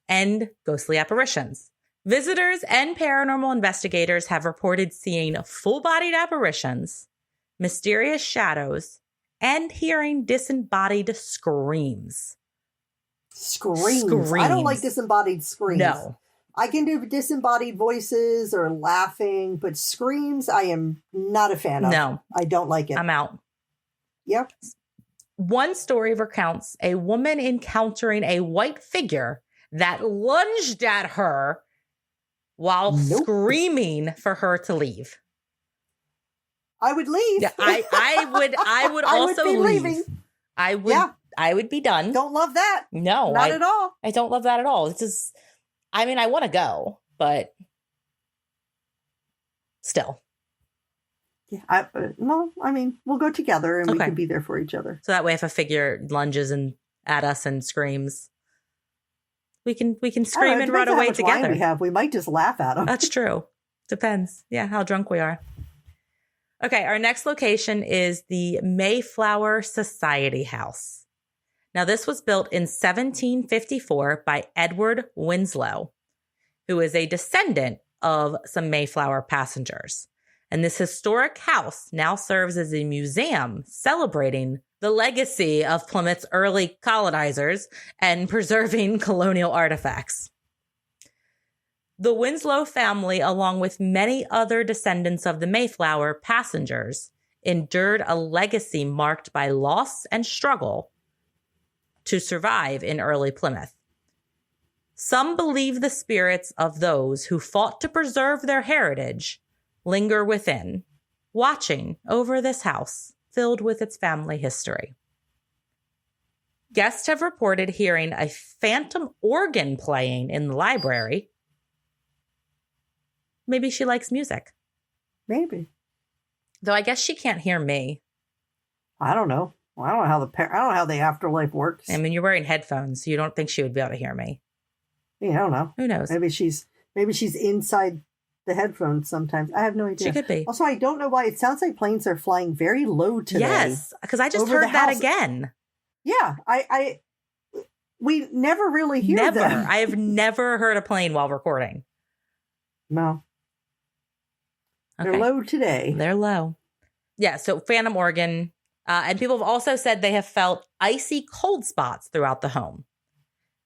and ghostly apparitions. Visitors and paranormal investigators have reported seeing full-bodied apparitions, mysterious shadows, and hearing disembodied screams. Screams. I don't like disembodied screams. No. I can do disembodied voices or laughing, but screams I am not a fan of. No. I don't like it. I'm out. Yep. One story recounts a woman encountering a white figure that lunged at her while screaming for her to leave. I would leave. Yeah, I would also leave. Leaving. I would be done. Don't love that. No. Not at all. I don't love that at all. It's just, I mean, I want to go, but still. Yeah, we'll go together and we can be there for each other. So that way if a figure lunges at us and screams, we can scream and run away together. We might just laugh at them. That's true. Depends. Yeah, how drunk we are. Okay, our next location is the Mayflower Society House. Now, this was built in 1754 by Edward Winslow, who is a descendant of some Mayflower passengers. And this historic house now serves as a museum celebrating the legacy of Plymouth's early colonizers and preserving colonial artifacts. The Winslow family, along with many other descendants of the Mayflower passengers, endured a legacy marked by loss and struggle to survive in early Plymouth. Some believe the spirits of those who fought to preserve their heritage linger within, watching over this house filled with its family history. Guests have reported hearing a phantom organ playing in the library. Maybe she likes music. Maybe. Though I guess she can't hear me. I don't know. I don't know how the afterlife works. I mean, you're wearing headphones, so you don't think she would be able to hear me. Yeah, I don't know. Who knows? Maybe she's inside the headphones sometimes. I have no idea. She could be. Also, I don't know why. It sounds like planes are flying very low today. Yes, because I just heard that again. Yeah, we never really hear them. I have never heard a plane while recording. No. Okay. They're low today. They're low. Yeah, so phantom organ. And people have also said they have felt icy cold spots throughout the home.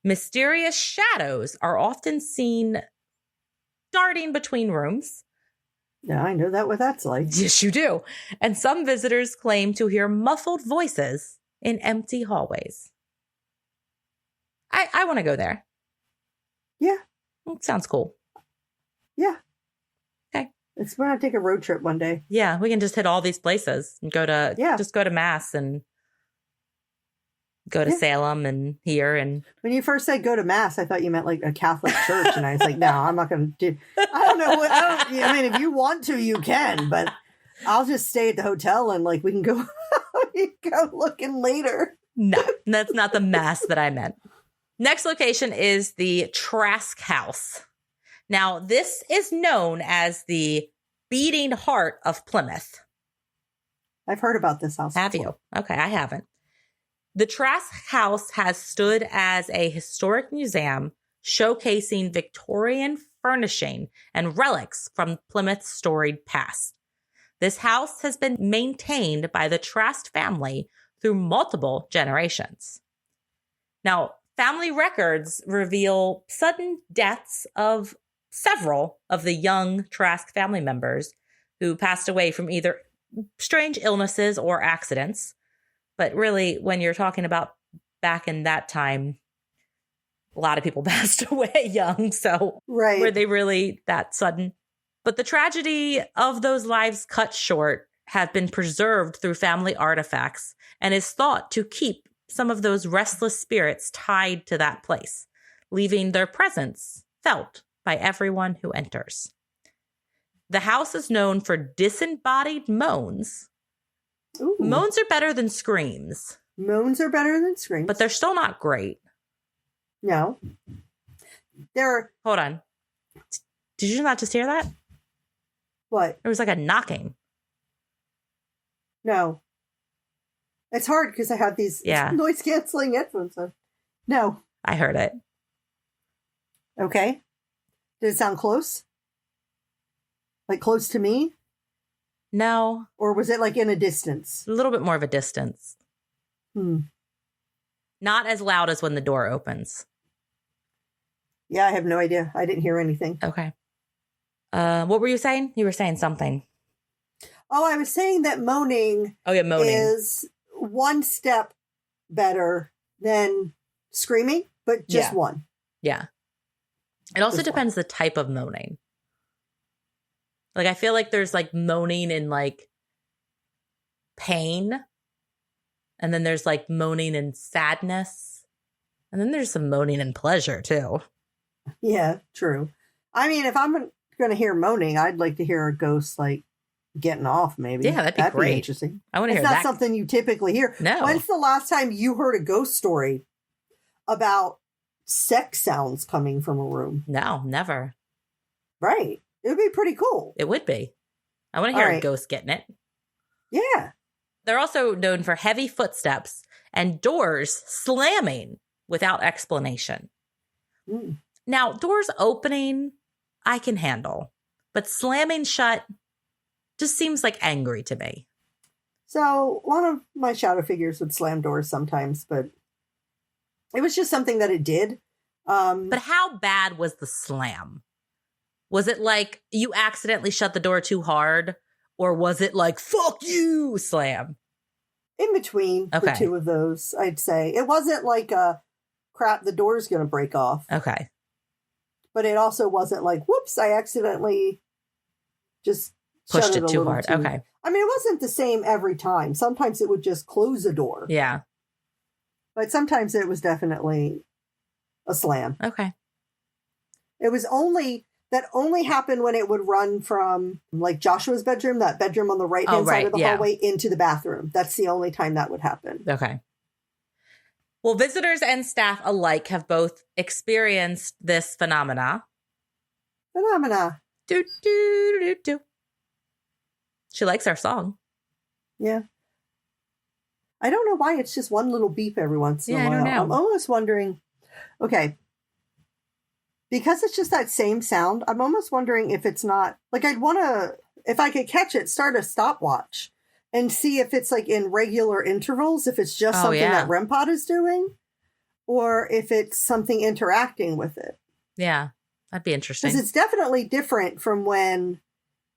Mysterious shadows are often seen darting between rooms. Yeah, I know what that's like. Yes, you do. And some visitors claim to hear muffled voices in empty hallways. I want to go there. Yeah. Sounds cool. Yeah. Okay. We're going to take a road trip one day. Yeah, we can just hit all these places and just go to Mass and go to Salem and here. And when you first said go to Mass, I thought you meant like a Catholic church. And I was like, no, I'm not going to do, I don't know what, I mean, if you want to, you can, but I'll just stay at the hotel and like, we can go looking later. No, that's not the Mass that I meant. Next location is the Trask House. Now, this is known as the beating heart of Plymouth. I've heard about this house. Have you? Okay, I haven't. The Trask House has stood as a historic museum showcasing Victorian furnishing and relics from Plymouth's storied past. This house has been maintained by the Trask family through multiple generations. Now, family records reveal sudden deaths of several of the young Trask family members who passed away from either strange illnesses or accidents. But really, when you're talking about back in that time, a lot of people passed away young. So were they really that sudden? But the tragedy of those lives cut short have been preserved through family artifacts and is thought to keep some of those restless spirits tied to that place, leaving their presence felt by everyone who enters. The house is known for disembodied moans. Ooh. Moans are better than screams. Moans are better than screams. But they're still not great. No. Hold on. Did you not just hear that? What? It was like a knocking. No. It's hard because I have these noise canceling headphones on. No. I heard it. Okay. Did it sound close? Like close to me? No. Or was it like in a distance? A little bit more of a distance. Not as loud as when the door opens. Yeah, I have no idea. I didn't hear anything. Okay. What were you saying? You were saying something. Oh, I was saying that moaning is one step better than screaming, but just one. Yeah. It also depends the type of moaning. Like, I feel like there's like moaning in like pain. And then there's like moaning in sadness. And then there's some moaning in pleasure too. Yeah, true. I mean, if I'm going to hear moaning, I'd like to hear a ghost like getting off maybe. Yeah, that'd be great. Interesting. I want to hear that. It's that. not something you typically hear. No. When's the last time you heard a ghost story about sex sounds coming from a room? No, never. Right. It would be pretty cool. It would be. I want to hear a ghost getting it. Yeah. They're also known for heavy footsteps and doors slamming without explanation. Now, doors opening, I can handle. But slamming shut just seems like angry to me. So one of my shadow figures would slam doors sometimes, but it was just something that it did. But how bad was the slam? Was it like you accidentally shut the door too hard? Or was it like, fuck you, slam? In between the two of those, I'd say. It wasn't like a crap, the door's going to break off. Okay. But it also wasn't like, whoops, I accidentally just pushed it too hard. Okay. I mean, it wasn't the same every time. Sometimes it would just close a door. Yeah. But sometimes it was definitely a slam. Okay. It was only happened when it would run from like Joshua's bedroom, that bedroom on the right-hand side of the hallway, into the bathroom. That's the only time that would happen. Okay. Well, visitors and staff alike have both experienced this phenomena. Do, do, do, do. She likes our song. Yeah. I don't know why it's just one little beep every once in a while. I don't know. I'm almost wondering, okay, because it's just that same sound, I'm almost wondering if it's not, like I'd want to, if I could catch it, start a stopwatch and see if it's like in regular intervals, if it's just something that REM pod is doing, or if it's something interacting with it. Yeah, that'd be interesting. Because it's definitely different from when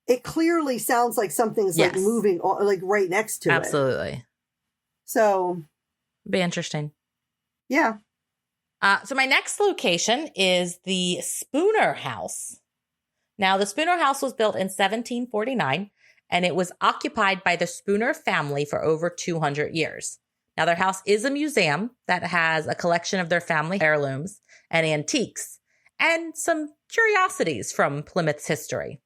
it clearly sounds like something's like moving, like right next to it. Absolutely. So, it'd be interesting. Yeah. So my next location is the Spooner House. Now, the Spooner House was built in 1749, and it was occupied by the Spooner family for over 200 years. Now, their house is a museum that has a collection of their family heirlooms and antiques, and some curiosities from Plymouth's history.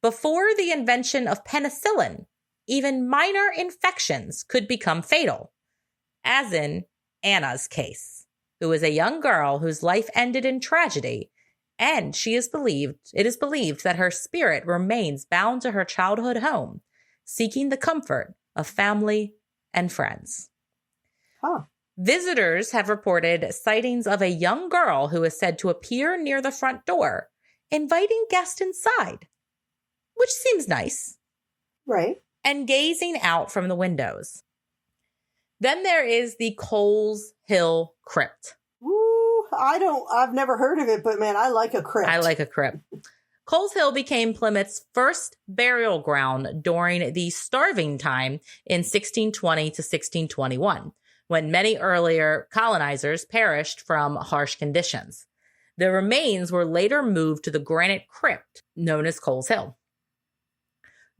Before the invention of penicillin, even minor infections could become fatal, as in Anna's case, who was a young girl whose life ended in tragedy, and it is believed that her spirit remains bound to her childhood home, seeking the comfort of family and friends. Huh. Visitors have reported sightings of a young girl who is said to appear near the front door, inviting guests inside, which seems nice. Right. And gazing out from the windows. Then there is the Coles Hill Crypt. Ooh, I've never heard of it, but man, I like a crypt. I like a crypt. Coles Hill became Plymouth's first burial ground during the starving time in 1620 to 1621, when many earlier colonizers perished from harsh conditions. The remains were later moved to the granite crypt known as Coles Hill.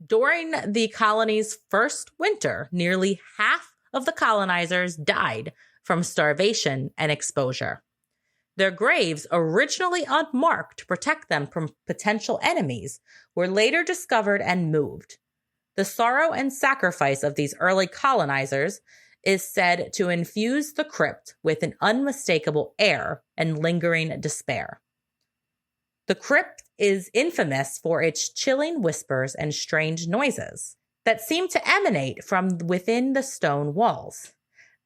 During the colony's first winter, nearly half of the colonizers died from starvation and exposure. Their graves, originally unmarked to protect them from potential enemies, were later discovered and moved. The sorrow and sacrifice of these early colonizers is said to infuse the crypt with an unmistakable air and lingering despair. The crypt is infamous for its chilling whispers and strange noises that seem to emanate from within the stone walls.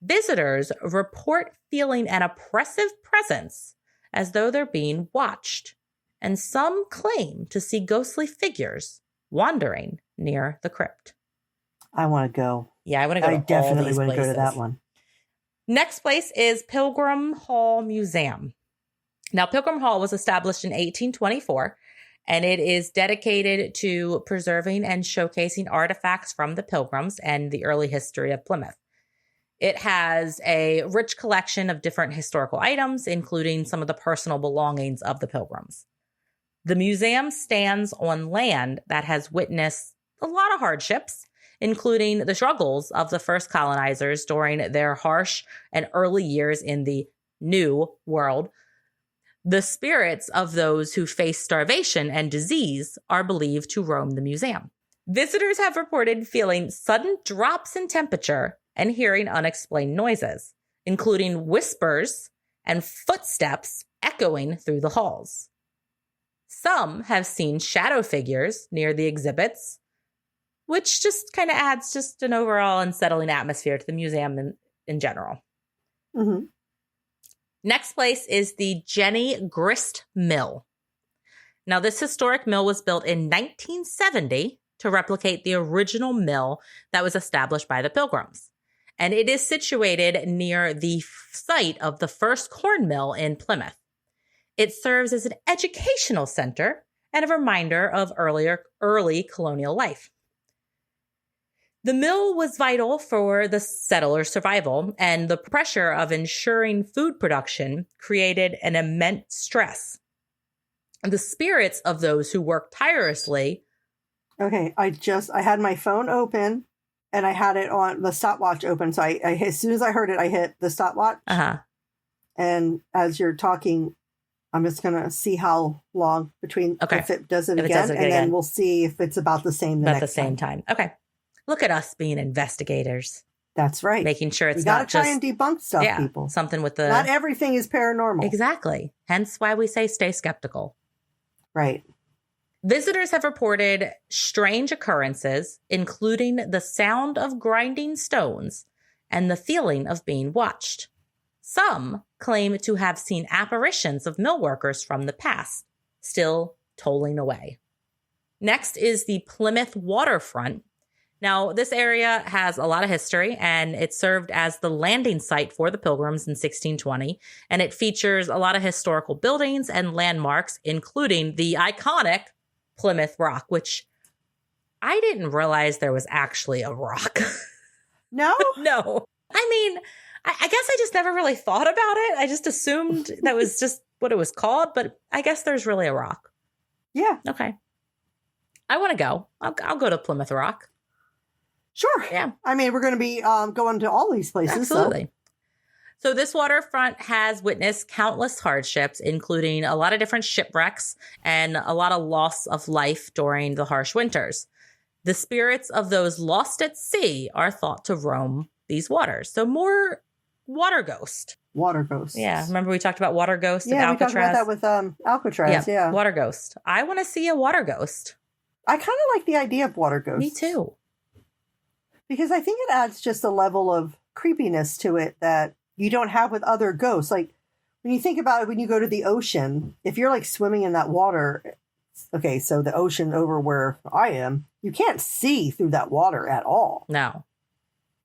Visitors report feeling an oppressive presence as though they're being watched, and some claim to see ghostly figures wandering near the crypt. I want to go. Yeah, I want to go. I definitely want to go to that one. Next place is Pilgrim Hall Museum. Now, Pilgrim Hall was established in 1824, and it is dedicated to preserving and showcasing artifacts from the Pilgrims and the early history of Plymouth. It has a rich collection of different historical items, including some of the personal belongings of the Pilgrims. The museum stands on land that has witnessed a lot of hardships, including the struggles of the first colonizers during their harsh and early years in the New World. The spirits of those who face starvation and disease are believed to roam the museum. Visitors have reported feeling sudden drops in temperature and hearing unexplained noises, including whispers and footsteps echoing through the halls. Some have seen shadow figures near the exhibits, which just kind of adds just an overall unsettling atmosphere to the museum in general. Mm-hmm. Next place is the Jenny Grist Mill. Now, this historic mill was built in 1970 to replicate the original mill that was established by the Pilgrims. And it is situated near the site of the first corn mill in Plymouth. It serves as an educational center and a reminder of early colonial life. The mill was vital for the settlers' survival, and the pressure of ensuring food production created an immense stress. The spirits of those who worked tirelessly. Okay, I had my phone open, and I had it on the stopwatch open. So I as soon as I heard it, I hit the stopwatch. Uh-huh. And as you're talking, I'm just going to see how long between if it does it again, and then we'll see if it's about the same about the same time. Okay. Look at us being investigators. That's right. Making sure it's not just... You gotta try and debunk stuff, people. Something with the... Not everything is paranormal. Exactly. Hence why we say stay skeptical. Right. Visitors have reported strange occurrences, including the sound of grinding stones and the feeling of being watched. Some claim to have seen apparitions of mill workers from the past, still tolling away. Next is the Plymouth waterfront. Now, this area has a lot of history, and it served as the landing site for the Pilgrims in 1620. And it features a lot of historical buildings and landmarks, including the iconic Plymouth Rock, which I didn't realize there was actually a rock. No? No. I mean, I guess I just never really thought about it. I just assumed that was just what it was called, but I guess there's really a rock. Yeah. Okay. I want to go. I'll go to Plymouth Rock. Sure. Yeah. I mean, we're going to be going to all these places. Absolutely. So this waterfront has witnessed countless hardships, including a lot of different shipwrecks and a lot of loss of life during the harsh winters. The spirits of those lost at sea are thought to roam these waters. So more water ghost. Water ghosts. Yeah. Remember we talked about water ghost Yeah, at we talked about that with Alcatraz. Yeah. Water ghost. I want to see a water ghost. I kind of like the idea of water ghosts. Me too. Because I think it adds just a level of creepiness to it that you don't have with other ghosts. Like when you think about it, when you go to the ocean, if you're like swimming in that water, okay, so the ocean over where I am, you can't see through that water at all. No.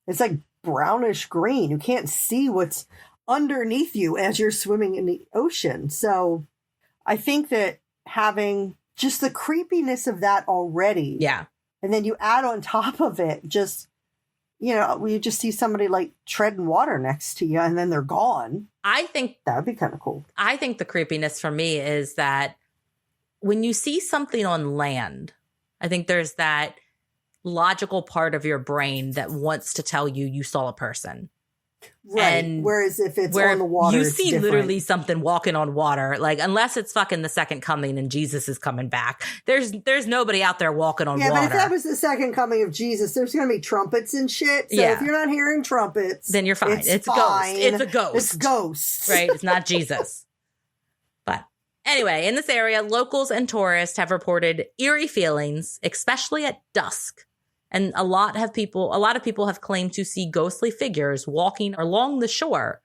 It's like brownish green. You can't see what's underneath you as you're swimming in the ocean. So I think that having just the creepiness of that already. Yeah. And then you add on top of it just, you know, you just see somebody like treading water next to you and then they're gone. I think that would be kind of cool. I think the creepiness for me is that when you see something on land, I think there's that logical part of your brain that wants to tell you you saw a person. Right. And whereas if it's on the water, you see literally something walking on water, like unless it's fucking the second coming and Jesus is coming back, there's nobody out there walking on water. Yeah, but if that was the second coming of Jesus, there's going to be trumpets and shit. So if you're not hearing trumpets, then you're fine. It's fine. A ghost. It's a ghost. It's ghosts. Right? It's not Jesus. But anyway, in this area, locals and tourists have reported eerie feelings, especially at dusk. And a lot of people have claimed to see ghostly figures walking along the shore,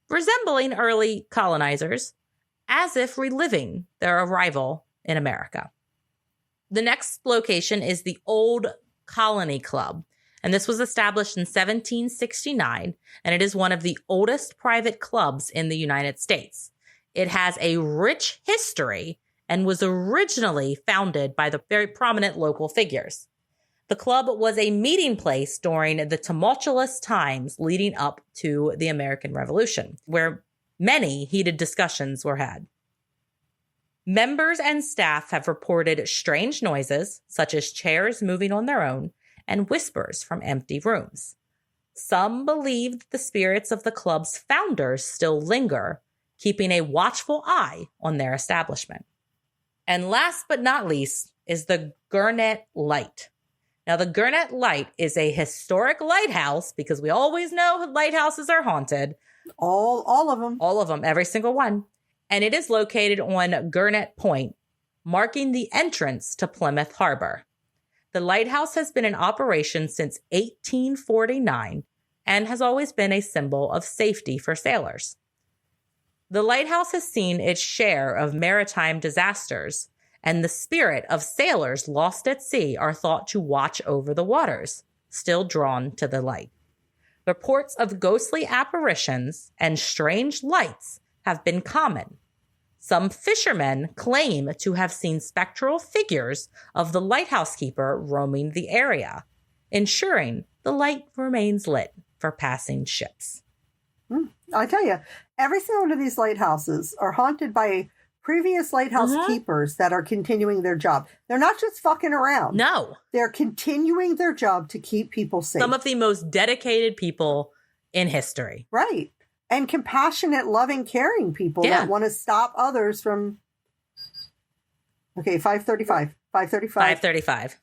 resembling early colonizers, as if reliving their arrival in America. The next location is the Old Colony Club, and this was established in 1769, and it is one of the oldest private clubs in the United States. It has a rich history and was originally founded by the very prominent local figures. The club was a meeting place during the tumultuous times leading up to the American Revolution, where many heated discussions were had. Members and staff have reported strange noises, such as chairs moving on their own and whispers from empty rooms. Some believe that the spirits of the club's founders still linger, keeping a watchful eye on their establishment. And last but not least is the Gurnet Light. Now, the Gurnet Light is a historic lighthouse because we always know lighthouses are haunted. All of them. All of them, every single one. And it is located on Gurnet Point, marking the entrance to Plymouth Harbor. The lighthouse has been in operation since 1849 and has always been a symbol of safety for sailors. The lighthouse has seen its share of maritime disasters, and the spirit of sailors lost at sea are thought to watch over the waters, still drawn to the light. Reports of ghostly apparitions and strange lights have been common. Some fishermen claim to have seen spectral figures of the lighthouse keeper roaming the area, ensuring the light remains lit for passing ships. I tell you, every single one of these lighthouses are haunted by previous lighthouse keepers that are continuing their job. They're not just fucking around. No. They're continuing their job to keep people safe. Some of the most dedicated people in history. Right. And compassionate, loving, caring people that want to stop others from... Okay, 5:35. 5:35.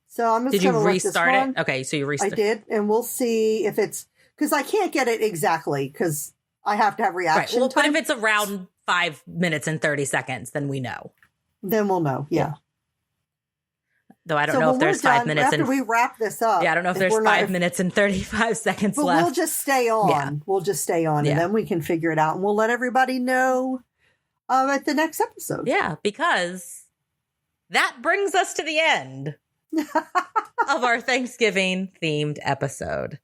So I'm just Did you going to restart it? Okay, so you restarted. I did, and we'll see if it's... Because I can't get it exactly, because I have to have reaction time. But if it's around 5 minutes and 30 seconds, then we know. Then we'll know, yeah. Though I don't know if there's 5 minutes. After we wrap this up. Yeah, I don't know if there's 5 minutes and 35 seconds but left. We'll just stay on. Yeah. We'll just stay on, and then we can figure it out. And we'll let everybody know at the next episode. Yeah, because that brings us to the end. of our Thanksgiving themed episode.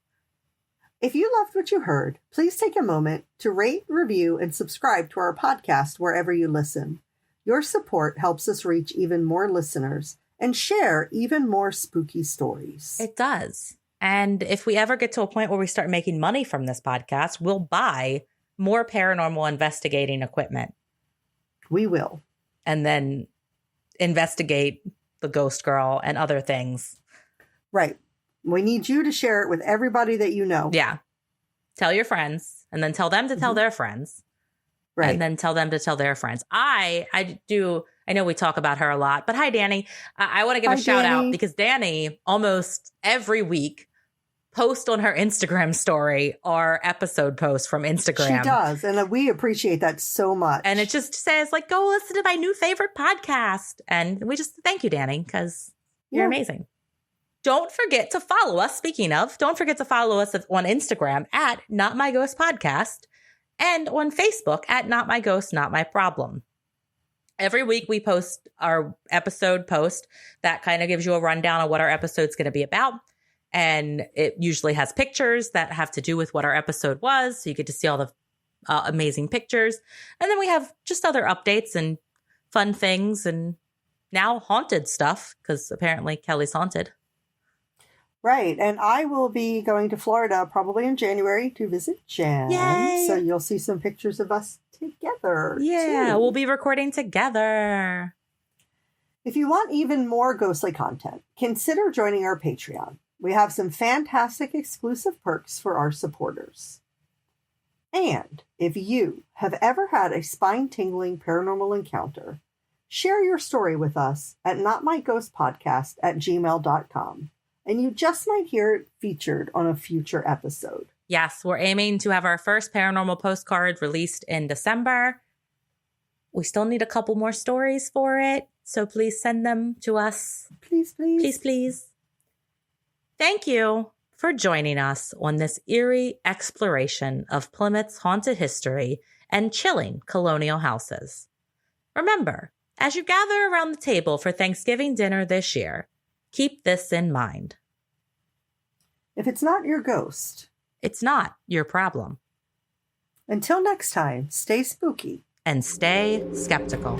If you loved what you heard, please take a moment to rate, review, and subscribe to our podcast wherever you listen. Your support helps us reach even more listeners and share even more spooky stories. It does. And if we ever get to a point where we start making money from this podcast, we'll buy more paranormal investigating equipment. We will. And then investigate the ghost girl and other things. Right. We need you to share it with everybody that you know. Yeah. Tell your friends and then tell them to tell their friends. Right. And then tell them to tell their friends. I know we talk about her a lot, but hi, Danny. I want to give a shout out because Danny almost every week posts on her Instagram story our episode posts from Instagram. She does. And we appreciate that so much. And it just says like, go listen to my new favorite podcast. And we just thank you, Danny, because you're amazing. Don't forget to follow us. Speaking of, don't forget to follow us on Instagram at notmyghostpodcast and on Facebook at Not My Ghost, Not My Problem. Every week we post our episode post that kind of gives you a rundown of what our episode's going to be about. And it usually has pictures that have to do with what our episode was. So you get to see all the amazing pictures. And then we have just other updates and fun things and now haunted stuff because apparently Kelly's haunted. Right. And I will be going to Florida probably in January to visit Jen. Yay. So you'll see some pictures of us together. Yeah, too. we'll be recording together. If you want even more ghostly content, consider joining our Patreon. We have some fantastic exclusive perks for our supporters. And if you have ever had a spine-tingling paranormal encounter, share your story with us at notmyghostpodcast@gmail.com. And you just might hear it featured on a future episode. Yes, we're aiming to have our first paranormal postcard released in December. We still need a couple more stories for it, so please send them to us. Please, please. Please, please. Thank you for joining us on this eerie exploration of Plymouth's haunted history and chilling colonial houses. Remember, as you gather around the table for Thanksgiving dinner this year, keep this in mind. If it's not your ghost, it's not your problem. Until next time, stay spooky and stay skeptical.